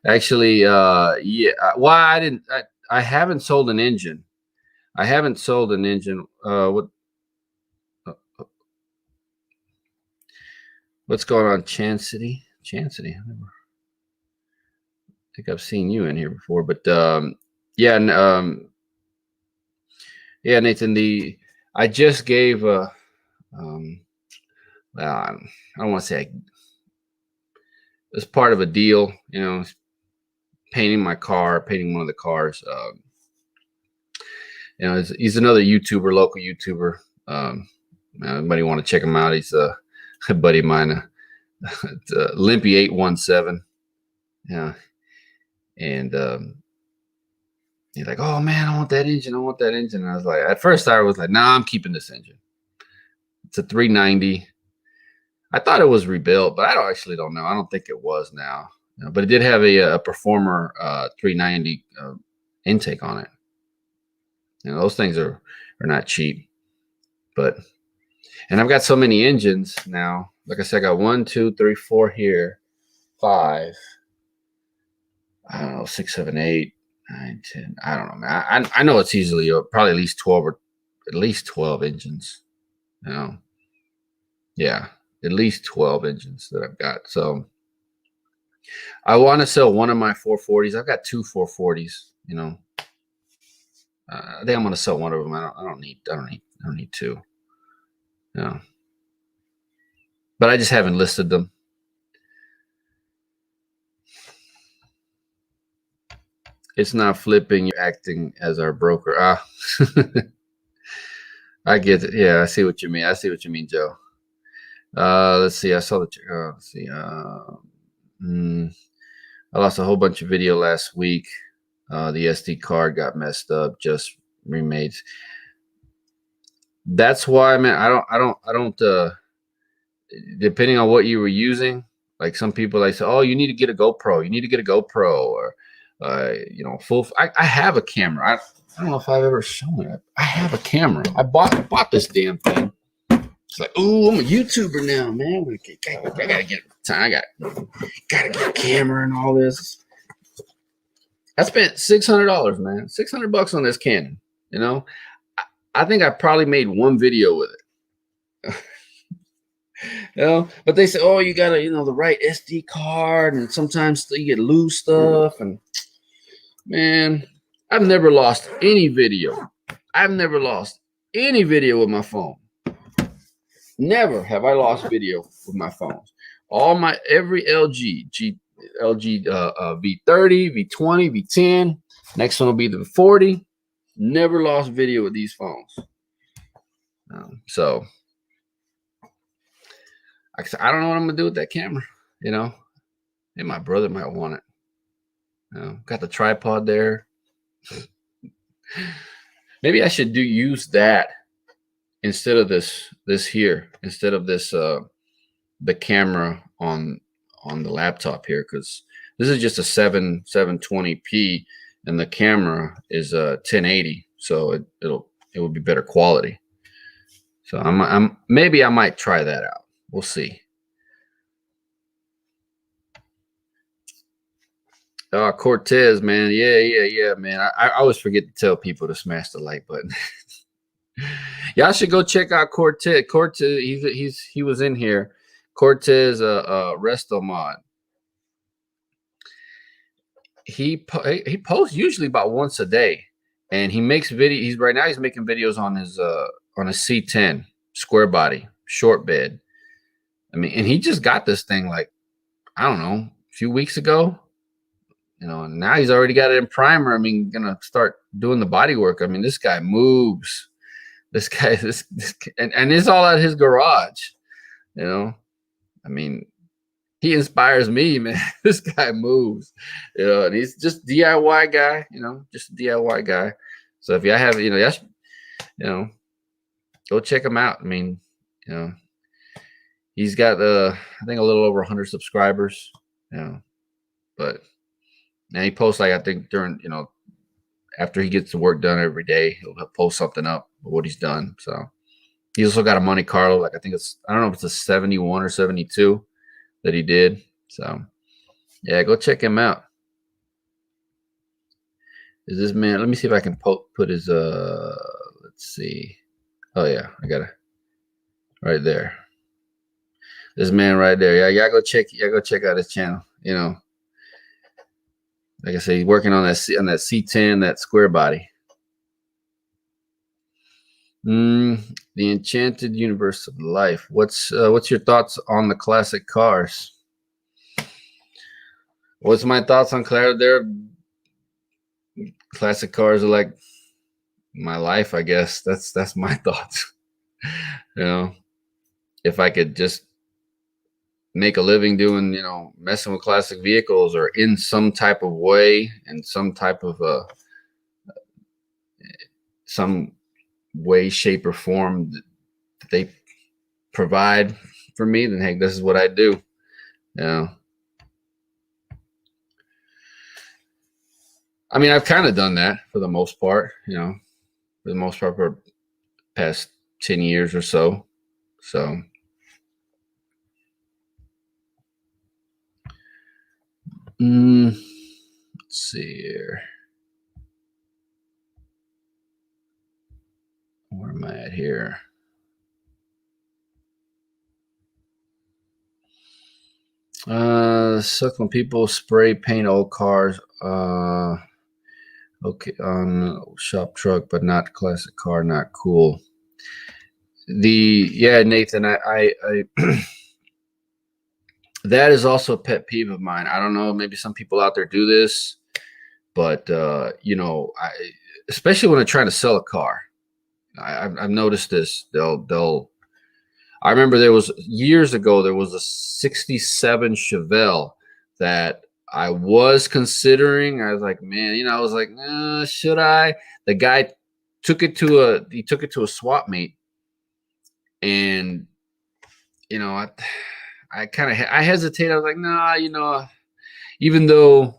actually, yeah. Well, I haven't sold an engine. I haven't sold an engine. What's going on, Chancity? I think I've seen you in here before, but yeah, yeah, Nathan. I just gave well, I don't want to say it's part of a deal, you know, painting one of the cars. You know, he's another YouTuber, local YouTuber. Anybody want to check him out? He's a buddy of mine, Limpy 817. Yeah. And he's like, oh man, I want that engine. And I was like, at first I was like, nah, I'm keeping this engine. It's a 390. I thought it was rebuilt, but I don't know. I don't think it was now. You know, but it did have a Performer 390 intake on it. You know, those things are not cheap. And I've got so many engines now. Like I said, I got 1, 2, 3, 4 here, 5. I don't know, 6, 7, 8, 9, 10. I don't know, man. I know it's easily probably at least 12 or at least 12 engines. You know, yeah, at least 12 engines that I've got. So I want to sell one of my 440s. I've got 2 440s. You know, I think I'm going to sell one of them. I don't need 2. No, but I just haven't listed them. It's not flipping. You're acting as our broker. I get it. Yeah, I see what you mean. Joe. Let's see. I saw the. Let's see. I lost a whole bunch of video last week. The SD card got messed up. Just remade. That's why, man. I don't. Depending on what you were using, like some people, they say, "Oh, you need to get a GoPro. You need to get a GoPro," or you know, full. I have a camera. I don't know if I've ever shown it. I have a camera. I bought this damn thing. It's like, oh, I'm a YouTuber now, man. I gotta get time. Gotta get a camera and all this. I spent $600, man. $600 on this Canon. You know, I think I probably made one video with it. You know, but they say, oh, you gotta, you know, the right SD card, and sometimes you get loose stuff. And man, I've never lost any video. I've never lost any video with my phone. Never have I lost video with my phones. Every LG V30, V20, V10, Next one will be the 40. Never lost video with these phones. So I don't know what I'm gonna do with that camera. You know, maybe my brother might want it. Got the tripod there. Maybe I should use that instead of this here, instead of this the camera on the laptop here, because this is just a 720p and the camera is 1080, so it would be better quality. So maybe I might try that out. We'll see. Cortez, man. Yeah, man. I always forget to tell people to smash the like button. Y'all should go check out Cortez. Cortez, he was in here. Cortez Resto Mod. He posts usually about once a day, and he makes video. Right now he's making videos on his C10 square body short bed. I mean, and he just got this thing like, I don't know, a few weeks ago. You know, and now he's already got it in primer. I mean, gonna start doing the body work. I mean, this guy moves. This guy, and it's all at his garage. You know, I mean, he inspires me, man. This guy moves. You know, and he's just DIY guy. You know, just a DIY guy. So if y'all have, you know, go check him out. I mean, you know, he's got I think a little over 100 subscribers. You know, but. And he posts, like, I think during, you know, after he gets the work done every day, he'll post something up of what he's done. So he's also got a Monte Carlo, like I think I don't know if it's a 71 or 72 that he did. So yeah, go check him out. Is this man? Let me see if I can put his let's see. Oh yeah, I got it right there. This man right there. Yeah, go check out his channel. You know. Like I say, he's working on that C10, that square body. The Enchanted Universe of Life. What's your thoughts on the classic cars? What's my thoughts on Claire? Classic cars are like my life, I guess. That's my thoughts. You know, if I could just make a living doing, you know, messing with classic vehicles, or in some type of way, in some type of some way, shape, or form that they provide for me, then hey, this is what I do. You know, I mean, I've kind of done that for the most part, you know, for the most part for the past 10 years or so. So let's see here. Where am I at here? Sucks when people spray paint old cars. Okay, on shop truck, but not classic car, not cool. Yeah, Nathan, I that is also a pet peeve of mine. I don't know, maybe some people out there do this, but you know, especially when they're trying to sell a car, I've noticed this. I remember there was years ago, there was a 67 Chevelle that I was considering. I was like, man, you know, I was like, should I? The guy took it to a swap meet, and you know, I hesitated. I was like, nah, you know, even though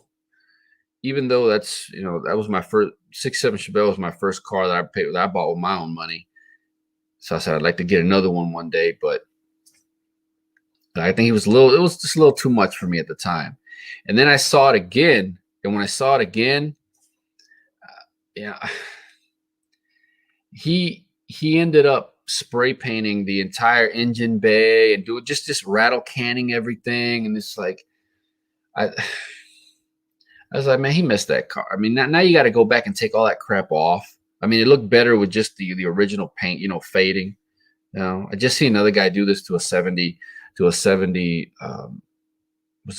that's, you know, that was my first 67 Chevelle was my first car that I bought with my own money. So I said I'd like to get another one day, but I think it was just a little too much for me at the time. And then I saw it again, and when I saw it again, yeah, he ended up spray painting the entire engine bay and doing just rattle canning everything, and it's like I was like, man, he missed that car. I mean, now you got to go back and take all that crap off. I mean, it looked better with just the original paint, you know, fading. You know, I just see another guy do this to a 70. Was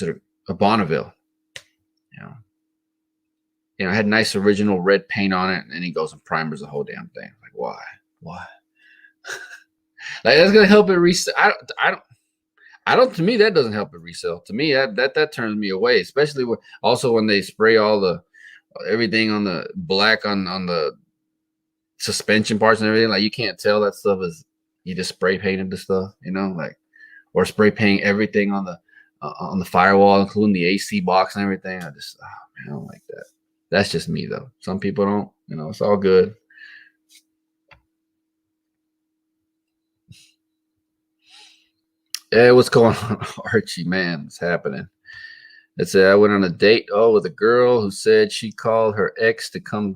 it a Bonneville? You know, you know, it had nice original red paint on it, and then he goes and primers the whole damn thing. Like, why? Like, that's gonna help it resell. I don't. To me, that doesn't help it resell. To me, that turns me away, especially when they spray all the everything on the black on the suspension parts and everything. Like, you can't tell that stuff is, you just spray painted the stuff, you know, like, or spray paint everything on the firewall, including the AC box and everything. I don't like that. That's just me though. Some people don't, you know, it's all good. Hey, what's going on, Archie? Man, what's happening? It said I went on a date with a girl who said she called her ex to come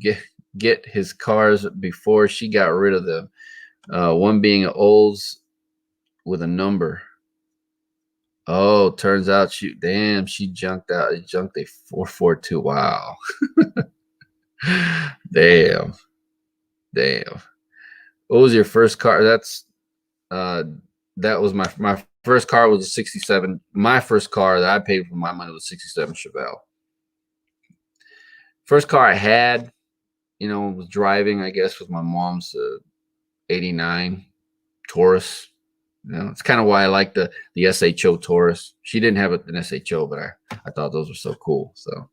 get his cars before she got rid of them. One being an Olds with a number. Oh, turns out she junked a 442. Wow. Damn. What was your first car? That was my first car was a 67. My first car that I paid for my money was a 67 Chevelle. First car I had, you know, was driving, I guess, with my mom's 89 Taurus. You know, it's kind of why I like the SHO Taurus. She didn't have an SHO, but I thought those were so cool. So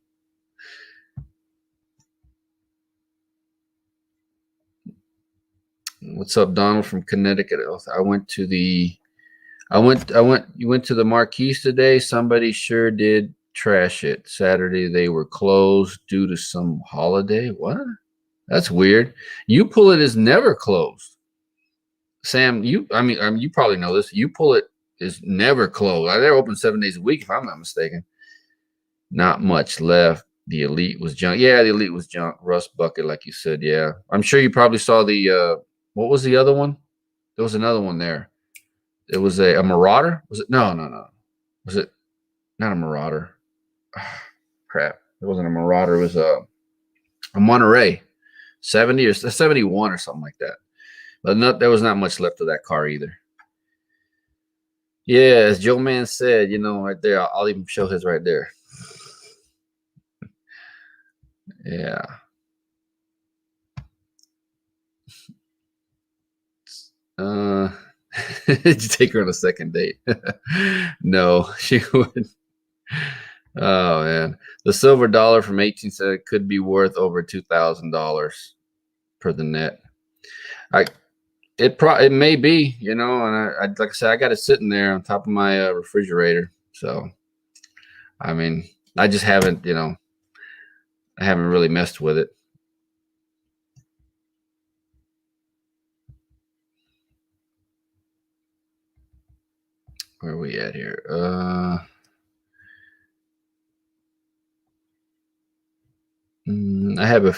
what's up, Donald from Connecticut? You went to the Marquise today. Somebody sure did trash it. Saturday they were closed due to some holiday. What? That's weird. You Pull It is never closed. Sam, you probably know this. You Pull It is never closed. They're open 7 days a week, if I'm not mistaken. Not much left. The Elite was junk. Yeah, the Elite was junk. Rust bucket, like you said. Yeah, I'm sure you probably saw the what was the other one? There was another one there. It was a Marauder. Was it? No. Was it not a Marauder? Crap. It wasn't a Marauder. It was a Monterey 70 or 71 or something like that. But there was not much left of that car either. Yeah, as Joe Man said, you know, right there. I'll even show his right there. Yeah. Did you take her on a second date? No, she wouldn't. Oh man, the silver dollar from 1870 could be worth over $2,000 per the net. It may be, you know, and I like I said, I got it sitting there on top of my refrigerator. So, I mean, I just haven't, you know, I haven't really messed with it. Where are we at here? I have a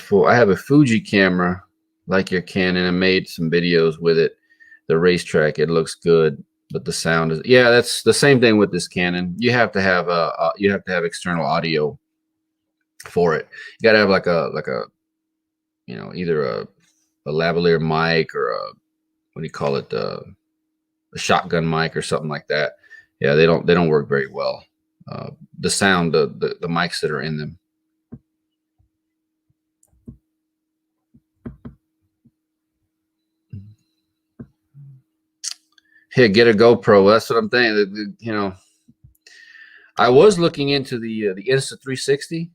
Fuji camera like your Canon. I made some videos with it. The racetrack, it looks good, but the sound is, yeah, that's the same thing with this Canon. You have to have external audio for it. You got to have like a you know, either a lavalier mic or what do you call it, a shotgun mic or something like that. Yeah, they don't work very well. The sound, the mics that are in them. Yeah, get a GoPro. That's what I'm thinking. You know, I was looking into the Insta360.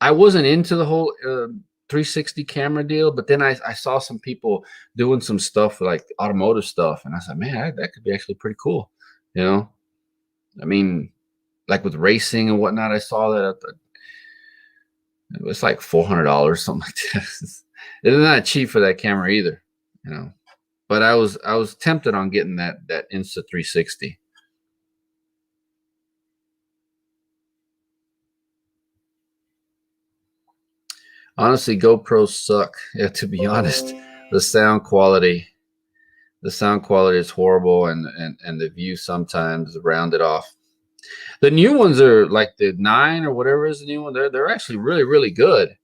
I wasn't into the whole 360 camera deal, but then I saw some people doing some stuff like automotive stuff, and I said, man, that could be actually pretty cool. You know, I mean, like with racing and whatnot, I saw that it was like $400, something like that. It's not cheap for that camera either, you know. But I was tempted on getting that Insta360. Honestly, GoPros suck. Yeah, to be honest, the sound quality is horrible, and the view sometimes rounded off. The new ones are like the 9 or whatever is the new one. They're actually really, really good.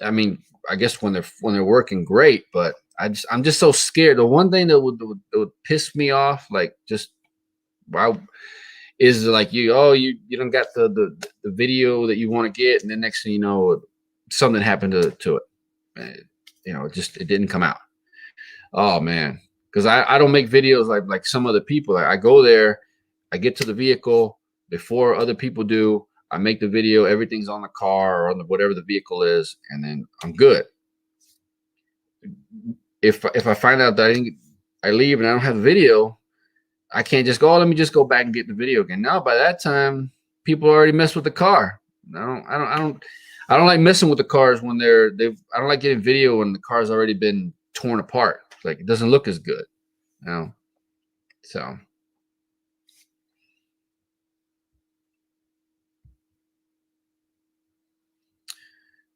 I mean, I guess when they're working great, but I'm just so scared. The one thing that would piss me off, like, just wow, is like you don't got the video that you want to get, and then next thing you know, something happened to it. You know, it didn't come out. Oh man, because I don't make videos like some other people. I go there, I get to the vehicle before other people do. I make the video, everything's on the car or on whatever the vehicle is, and then I'm good. If I find out that I leave and I don't have a video, I can't just go, oh, let me just go back and get the video again. Now by that time, people already messed with the car. I don't like messing with the cars when I don't like getting video when the car's already been torn apart. Like, it doesn't look as good, you know. So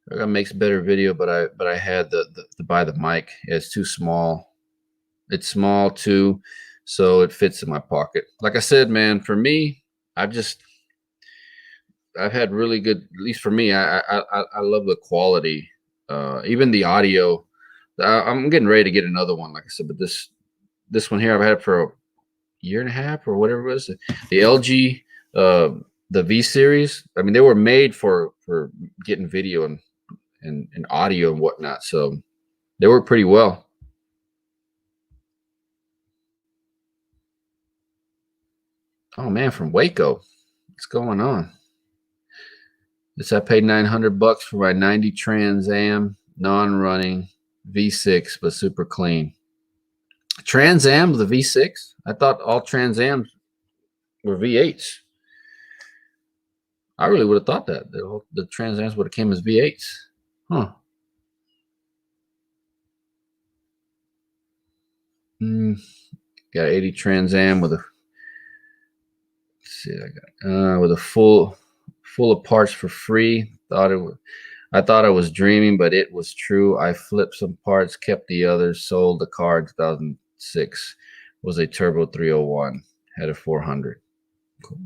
I gotta make better video, but I had to buy the mic. It's too small. It's small too, so it fits in my pocket. Like I said, man, for me, I've had really good, at least for me, I love the quality, even the audio. I'm getting ready to get another one, like I said, but this one here I've had it for a year and a half or whatever it was. The LG, the V series. I mean, they were made for getting video and audio and whatnot, so they work pretty well. Oh man, from Waco, what's going on? This I paid $900 for my 90 Trans Am, non-running V6, but super clean. Trans Am, the V6? I thought all Trans Ams were V8s. I really would have thought that the Trans Ams would have came as V8s. Huh. Got 80 Trans Am with a, let's see, I got with a full of parts for free. I thought I was dreaming, but it was true. I flipped some parts, kept the others, sold the car in 2006. Was a turbo 301, had a 400. Cool.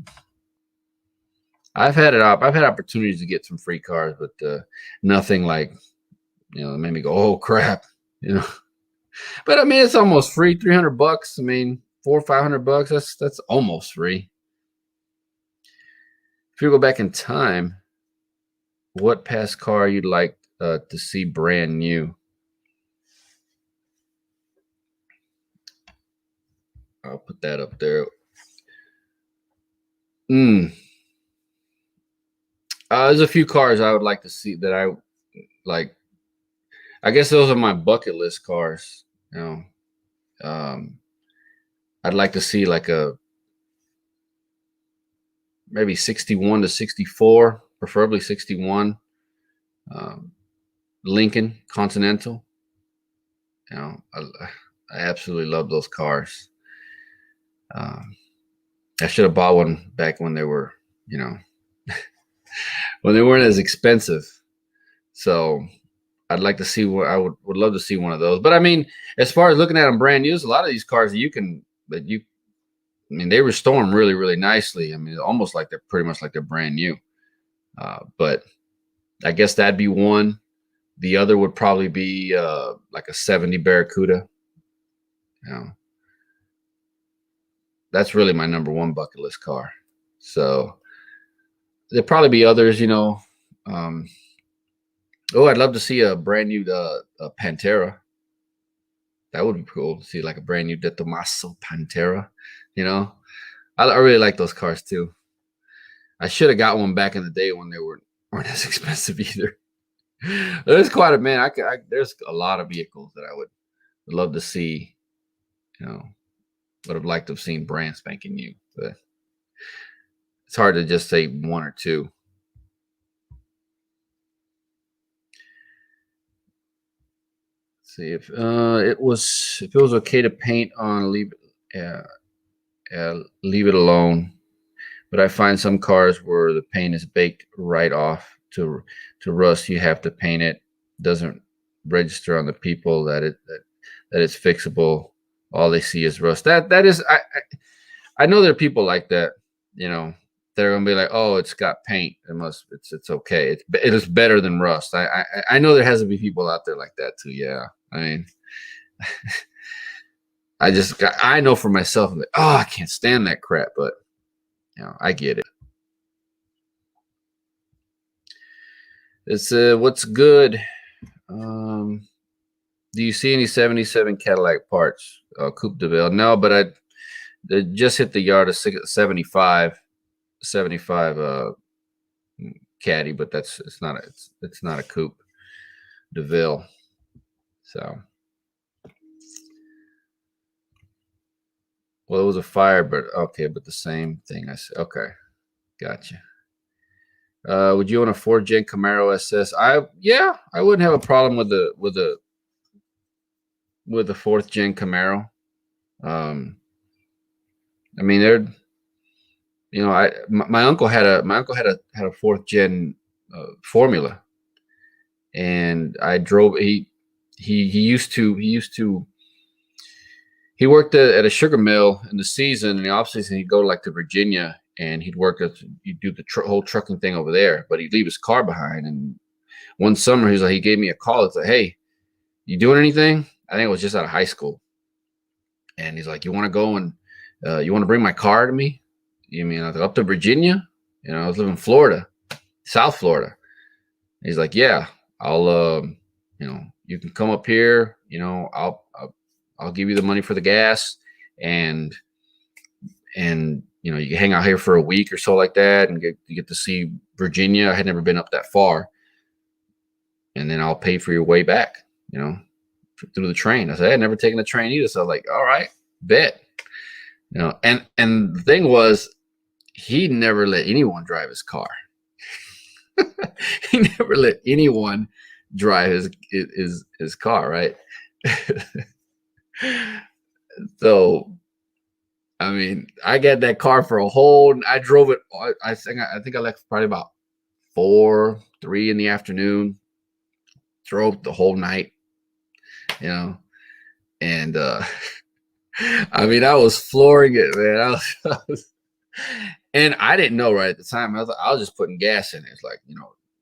I've had opportunities to get some free cars, but nothing like, you know, made me go, oh crap, you know. But I mean, it's almost free, $300. I mean, $400 or $500. That's almost free. If you go back in time, what past car you'd like to see brand new? I'll put that up there. There's a few cars I would like to see that I like. I guess those are my bucket list cars. You know, I'd like to see like a maybe 61 to 64, preferably 61. Lincoln Continental. You know, I absolutely love those cars. I should have bought one back when they were, you know, when they weren't as expensive. So I'd like to see what I would love to see one of those. But I mean, as far as looking at them brand new, a lot of these cars I mean, they restore them really, really nicely. I mean, almost like they're pretty much like they're brand new. But I guess that'd be one. The other would probably be like a 70 Barracuda. You know, that's really my number one bucket list car. So there'll probably be others, you know. I'd love to see a brand new Pantera. That would be cool to see, like a brand new De Tomaso Pantera. You know, I really like those cars too. I should have got one back in the day when they weren't as expensive either. There's quite a man. There's a lot of vehicles that I would love to see. You know, would have liked to have seen brand spanking new, but it's hard to just say one or two. Let's see if it was okay to paint on, leave it alone. But I find some cars where the paint is baked right off to rust. You have to paint it. Doesn't register on the people that it's fixable. All they see is rust. That is, I know there are people like that. You know, they're gonna be like, oh, it's got paint. It's okay. It is better than rust. I know there has to be people out there like that too. Yeah, I mean, I know for myself, I'm like, oh, I can't stand that crap. But I get it. It's what's good. Do you see any 77 Cadillac parts? Coupe de Ville? No, but I just hit the yard of 75 caddy, but it's not a coupe de Ville. So, well, it was a Firebird. Okay, but the same thing. I said, okay, gotcha. Would you own a 4th gen Camaro SS? I wouldn't have a problem with the 4th gen Camaro. I mean, they're, my uncle had a 4th gen Formula, and I drove. He worked at a sugar mill in the season, and the off season he'd go like to Virginia, and he'd do the whole trucking thing over there, but he'd leave his car behind. And one summer he gave me a call. It's like, hey, you doing anything? I think it was just out of high school. And he's like, you want to go and you want to bring my car to me? You mean I was like, up to Virginia? I was living in Florida, South Florida. And he's like, yeah, I'll, you can come up here. I'll give you the money for the gas, and you can hang out here for a week or so like that, and you get to see Virginia. I had never been up that far, and then I'll pay for your way back, through the train. I said, I had never taken a train either, so I was like, all right, bet. And the thing was, he never let anyone drive his car. He never let anyone drive his car, right? So, I mean, I got that car for I drove it. I think I left probably about 3 in the afternoon. Drove the whole night, and I mean, I was flooring it, man. And I didn't know right at the time. I was just putting gas in it. It's like,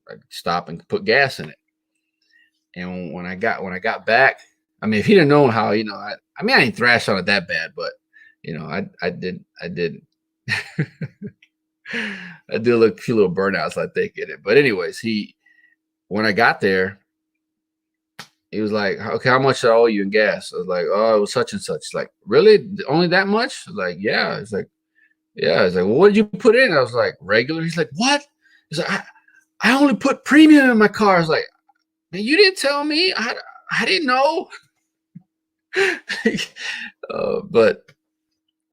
I'd stop and put gas in it. And when I got back, I mean, if he'd have known how, I didn't thrash on it that bad, but I did I did a few little burnouts, I think, in it. But anyways, when I got there, he was like, okay, how much I owe you in gas? I was like, oh, it was such and such. He's like, really? Only that much? I was like, yeah. It's like, yeah. He's like, well, what did you put in? I was like, regular. He's like, what? He's like, I only put premium in my car. I was like, man, you didn't tell me. I didn't know. But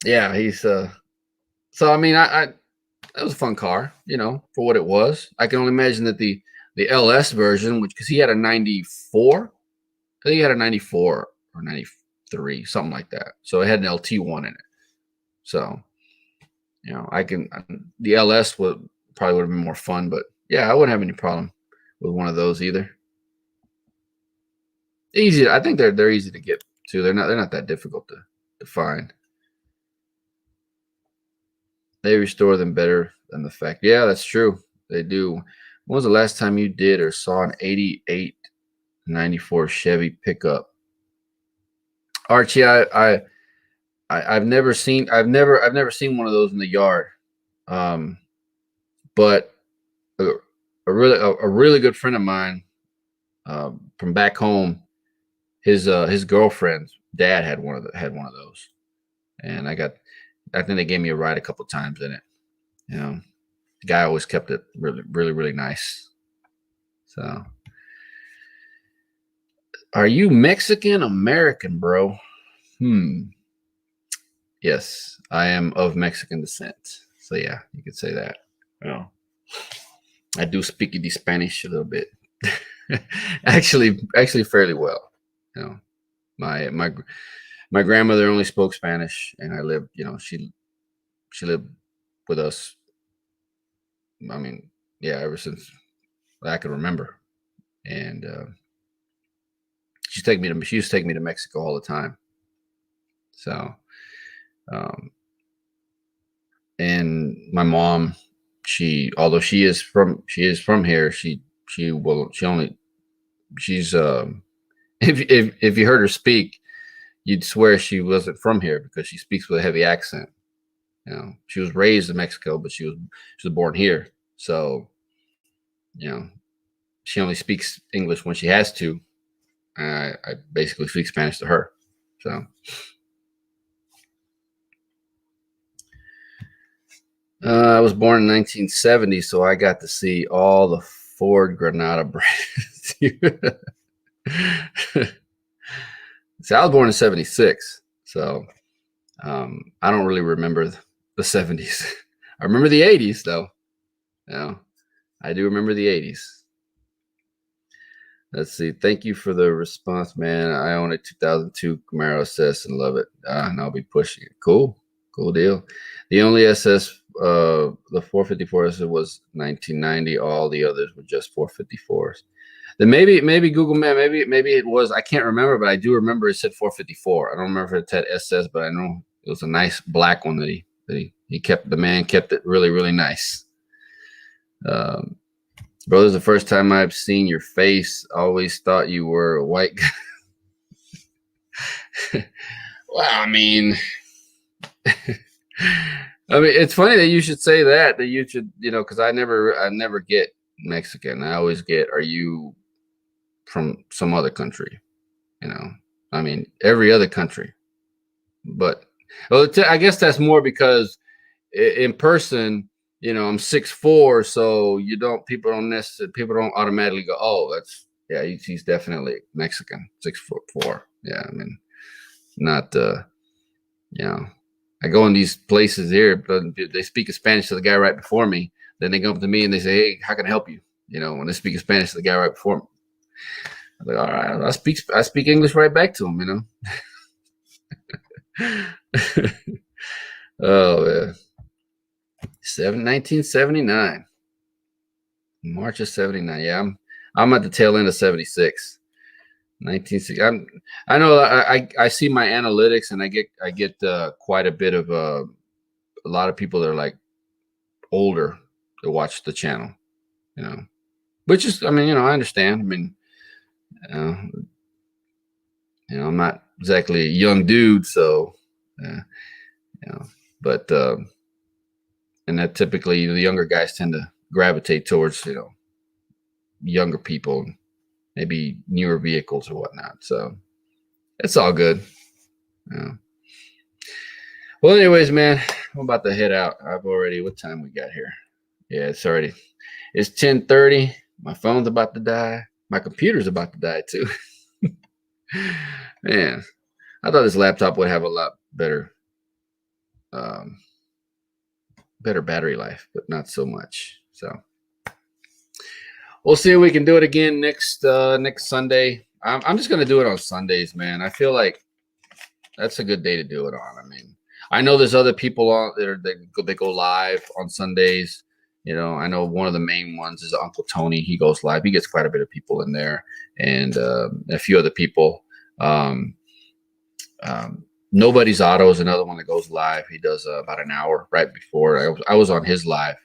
yeah, he's so I mean, it was a fun car, for what it was. I can only imagine that the LS version, because he had a 94, I think he had a 94 or 93, something like that. So it had an LT1 in it. So, the LS probably would have been more fun, but yeah, I wouldn't have any problem with one of those either. Easy. I think they're easy to get to. They're not that difficult to find. They restore them better than the fact. Yeah, that's true. They do. When was the last time you did or saw an 88 94 Chevy pickup? Archie, I've never seen one of those in the yard. But a really good friend of mine from back home, his girlfriend's dad had one of those, and I think they gave me a ride a couple times in it. The guy always kept it really, really, really nice. So, are you Mexican American, bro? Yes, I am of Mexican descent. So yeah, you could say that. I do speak the Spanish a little bit. actually fairly well. My grandmother only spoke Spanish, and I lived, she lived with us. I mean, yeah, ever since I can remember. And she used to take me to Mexico all the time. So, and my mom, although she is from here, she's if you heard her speak, you'd swear she wasn't from here because she speaks with a heavy accent. You know, she was raised in Mexico, but she was born here. So, you know, she only speaks English when she has to. I basically speak Spanish to her. So, I was born in 1970, so I got to see all the Ford Granada brands. See, I was born in 76, so I don't really remember the 70s. I remember the 80s, though. You know, I do remember the 80s. Let's see. Thank you for the response, man. I own a 2002 Camaro SS and love it. And I'll be pushing it. Cool. Cool deal. The only SS, the 454 SS was 1990. All the others were just 454s. Then maybe Google Man, maybe it was, I can't remember, but I do remember it said 454. I don't remember if it said SS, but I know it was a nice black one that he kept. The man kept it really, really nice. Bro, this is the first time I've seen your face. Always thought you were a white guy. Well, I mean, it's funny that you should say that you should, you know, because I never get Mexican. I always get, are you from some other country? You know, I mean, every other country. But well, I guess that's more because in person, you know, I'm 6'4", so people don't automatically go, oh, yeah, he's definitely Mexican, 6'4". Yeah, I mean, not you know, I go in these places here, but they speak Spanish to the guy right before me. Then they come up to me and they say, hey, how can I help you? You know, when they speak Spanish to the guy right before me. I'm like, all right, I speak English right back to him, you know. Oh, man. 1979. March of 79. Yeah, I'm at the tail end of 76. 1960. I know I see my analytics and I get quite a bit of a lot of people that are like older to watch the channel, you know, which is, I mean, you know, I understand. I mean, you know, I'm not exactly a young dude, so you know, but and that typically the younger guys tend to gravitate towards, you know, younger people, maybe newer vehicles or whatnot. So it's all good. Yeah. Well, anyways, man, I'm about to head out. What time we got here? Yeah, it's 10:30. My phone's about to die. My computer's about to die too. Man, I thought this laptop would have a lot better battery life, but not so much. So we'll see if we can do it again next Sunday. I'm just gonna do it on Sundays, man. I feel like that's a good day to do it on. I mean, I know there's other people on there that go live on Sundays. You know, I know one of the main ones is Uncle Tony. He goes live. He gets quite a bit of people in there, and a few other people. Nobody's Auto is another one that goes live. He does about an hour right before. I was on his live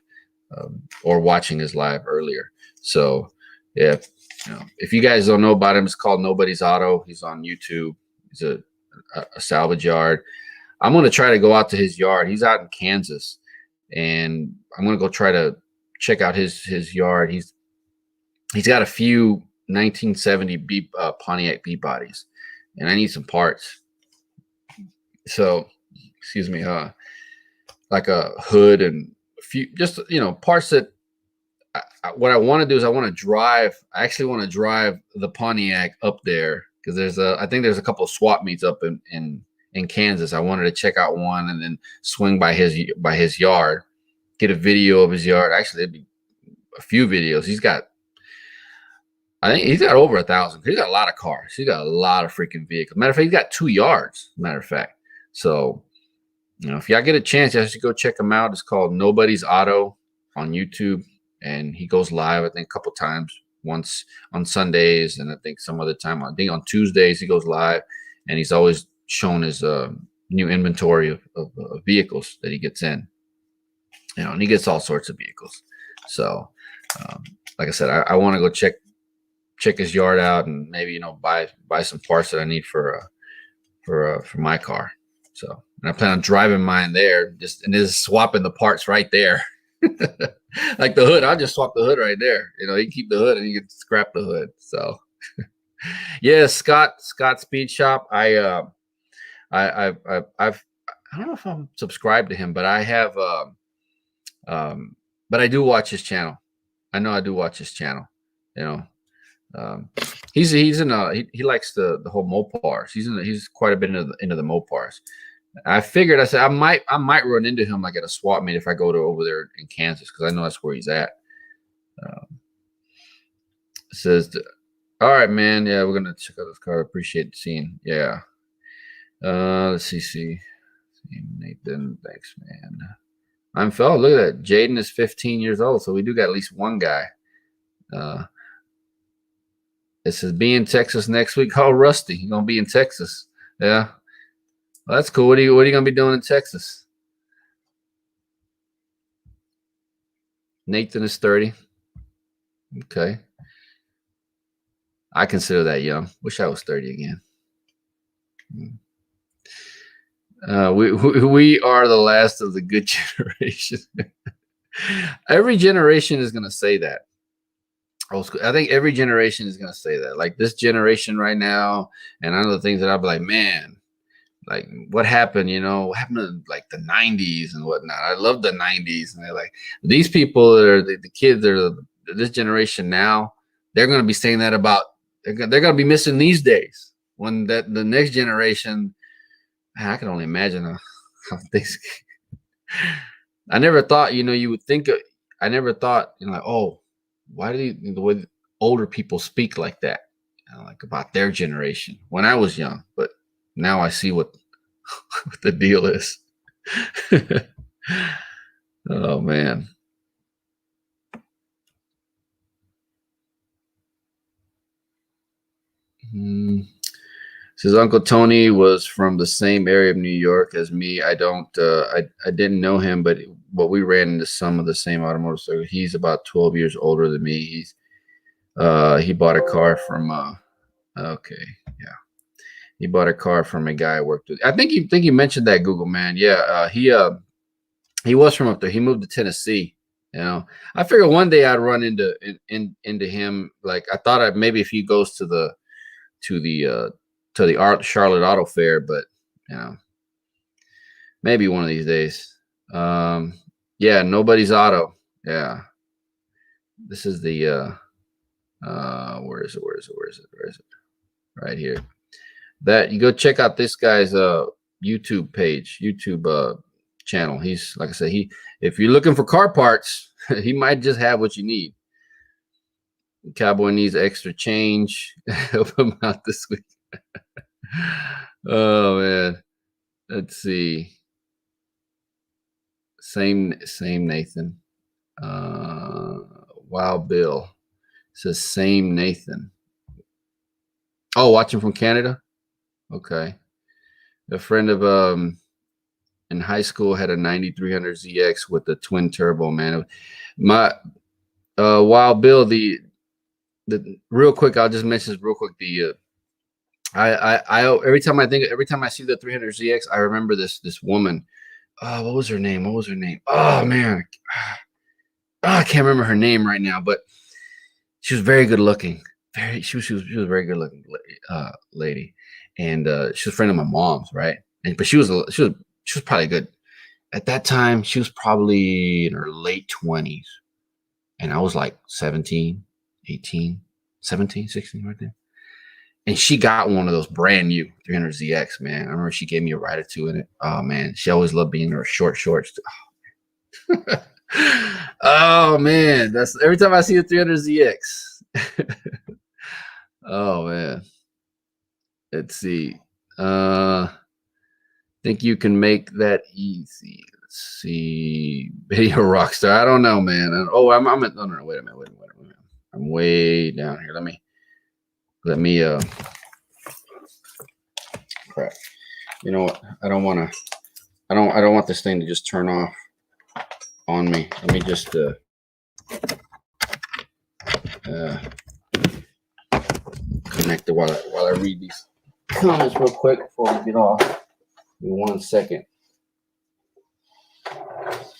or watching his live earlier. So yeah, you know, if you guys don't know about him, it's called Nobody's Auto. He's on YouTube. He's a salvage yard. I'm going to try to go out to his yard. He's out in Kansas, and I'm going to go try to check out his yard. He's got a few 1970 Pontiac B bodies, and I need some parts. So, excuse me, like a hood and a few, just, you know, parts that what I want to do is I actually want to drive the Pontiac up there, because I think there's a couple of swap meets up in Kansas. I wanted to check out one and then swing by his yard, get a video of his yard. Actually, there'd be a few videos. I think he's got over 1,000. He's got a lot of cars. He's got a lot of freaking vehicles. Matter of fact, he's got 2 yards. Matter of fact. So, you know, if y'all get a chance, you should go check him out. It's called Nobody's Auto on YouTube, and he goes live, I think, a couple times. Once on Sundays, and I think some other time. I think on Tuesdays he goes live, and he's always showing his new inventory of vehicles that he gets in. You know, and he gets all sorts of vehicles. So, like I said, I want to go check his yard out and maybe, you know, buy some parts that I need for my car. So, and I plan on driving mine there, just swapping the parts right there. Like the hood, I'll just swap the hood right there. You know, you can keep the hood and you can scrap the hood. So, yeah, Scott Speed Shop. I've I don't know if I'm subscribed to him, but I have. But I do watch his channel. I know I do watch his channel. You know, he's in he likes the whole Mopars. He's quite a bit into the Mopars. I figured, I said I might run into him like at a swap meet if I go to over there in Kansas, because I know that's where he's at. Says, all right, man. Yeah, we're gonna check out this car. Appreciate seeing. Yeah. Let's see. Nathan, thanks, man. I'm fellow. Look at that. Jaden is 15 years old, so we do got at least one guy. It says be in Texas next week. Oh, Rusty, you're gonna be in Texas. Yeah. Well, that's cool. What are you gonna be doing in Texas? Nathan is 30. Okay. I consider that young. Wish I was 30 again. We are the last of the good generation. Every generation is gonna say that. I think every generation is gonna say that. Like this generation right now, and I know the things that I'll be like, man, like what happened? You know, what happened to like the 90s and whatnot? I love the 90s, and they're like, these people that are the kids that are this generation now, they're gonna be saying that about they're gonna be missing these days when the next generation. Man, I can only imagine how things. I never thought, you would think. I never thought, like, oh, why do the way older people speak like that, like about their generation when I was young. But now I see what the deal is. Oh man. Says Uncle Tony was from the same area of New York as me. I didn't know him, but we ran into some of the same automotive. So he's about 12 years older than me. He bought a car from okay, yeah. He bought a car from a guy I worked with. I think you mentioned that, Google man. Yeah, he was from up there. He moved to Tennessee. I figured one day I'd run into him. Like I thought maybe if he goes to the Charlotte Auto Fair, but maybe one of these days. Yeah, Nobody's Auto. Yeah, this is the where is it? Right here. That you go check out this guy's YouTube page, YouTube channel. He's, like I said, if you're looking for car parts, he might just have what you need. Cowboy needs extra change. Help him out this week. Oh man, let's see. Same Nathan. Wild Bill says same Nathan. Oh, watching from Canada. Okay. A friend of in high school had a 9300 ZX with the twin turbo. Man, my Wild Bill. The real quick, I'll just mention this real quick. I every time I see the 300 ZX, I remember this woman. What was her name? Oh man, I can't remember her name right now, but she was very good looking. She was a very good looking lady, and she was a friend of my mom's, right? But she was probably good at that time. She was probably in her late 20s, and I was like 17, 18, 17, 16 right there. And she got one of those brand new 300 ZX, man. I remember she gave me a ride or two in it. Oh man, she always loved being in her short shorts. Oh man, that's every time I see a 300 ZX. Oh man, let's see. Think you can make that easy? Let's see. Video Rockstar. I don't know, man. Oh, I'm no, wait a minute. I'm way down here. Let me crap. You know what? I don't want this thing to just turn off on me. Let me just connect it while I read these comments real quick before we get off. 1 second.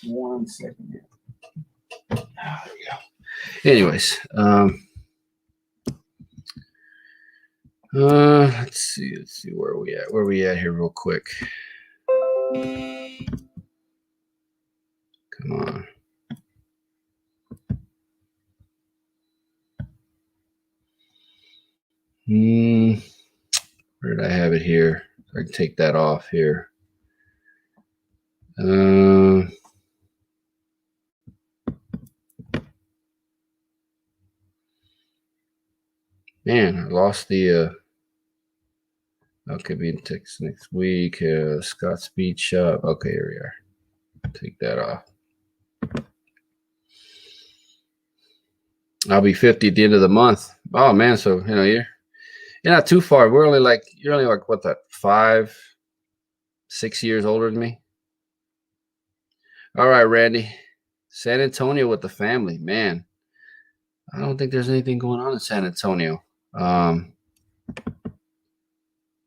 1 second. There we go. Anyways, let's see where we at. Where we at here, real quick. Come on. Where did I have it here? I can take that off here. Man, I lost the okay, be in Texas next week. Scott Speed Shop. Okay, here we are. Take that off. I'll be 50 at the end of the month. Oh man, so you know you're not too far. You're only like what, that 5, 6 years older than me. All right, Randy. San Antonio with the family, man. I don't think there's anything going on in San Antonio.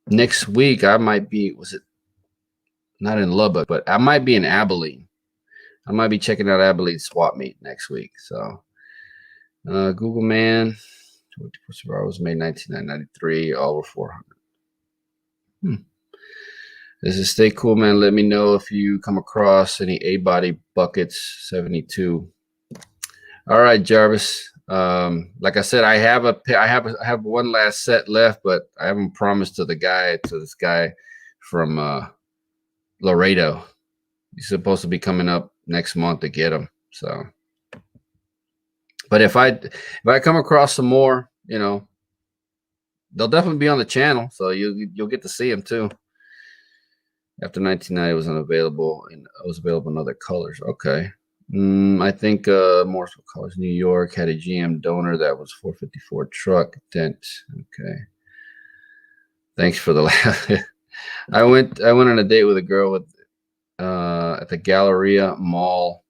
Next week I might be, was it not in Lubbock, but I might be in Abilene. I might be checking out Abilene swap meet next week. So Google Man, 24 survivors made 1993, all over 400. This is Stay Cool, man. Let me know if you come across any aBusty buckets 72. All right, Jarvis. Like I said, I have one last set left, but I haven't promised to this guy from Laredo. He's supposed to be coming up next month to get them. So, but if I come across some more, you know, they'll definitely be on the channel, so you'll get to see them too. After 1990 was unavailable, and it was available in other colors. Okay. I think more colors. New York had a GM donor that was 454 truck dent. Okay. Thanks for the laugh. I went on a date with a girl at the Galleria Mall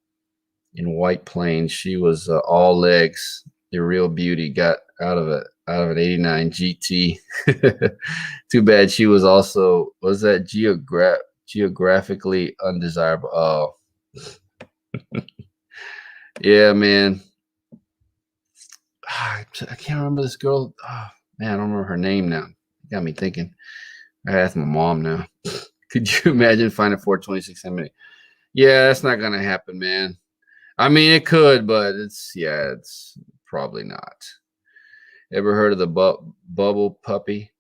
in White Plains. She was all legs. The real beauty. Got out of an 89 GT. Too bad she was also, was that geographically undesirable. Oh. Yeah, man. I can't remember this girl. Oh, man, I don't remember her name now. Got me thinking. I asked my mom now. Could you imagine finding 426 Emily? Yeah, that's not gonna happen, man. I mean, it could, but it's probably not. Ever heard of the Bubble Puppy?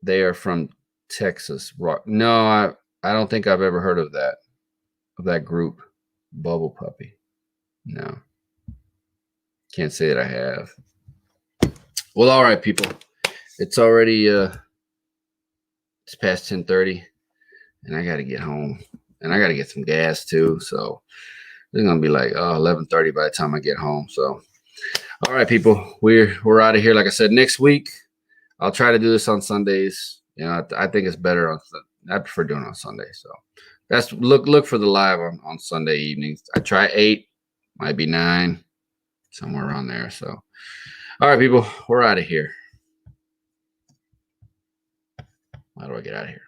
They are from Texas. No, I don't think I've ever heard of that group. Bubble Puppy. No. Can't say that I have. Well, all right, people. It's already it's past 10:30, and I got to get home, and I got to get some gas too. So it's gonna be like 11:30 by the time I get home. So, all right, people, we're out of here. Like I said, next week I'll try to do this on Sundays. You know, I think it's better on. I prefer doing it on Sunday. So that's look for the live on Sunday evenings. I try 8, might be 9, somewhere around there. So, all right, people, we're out of here. How do I get out of here?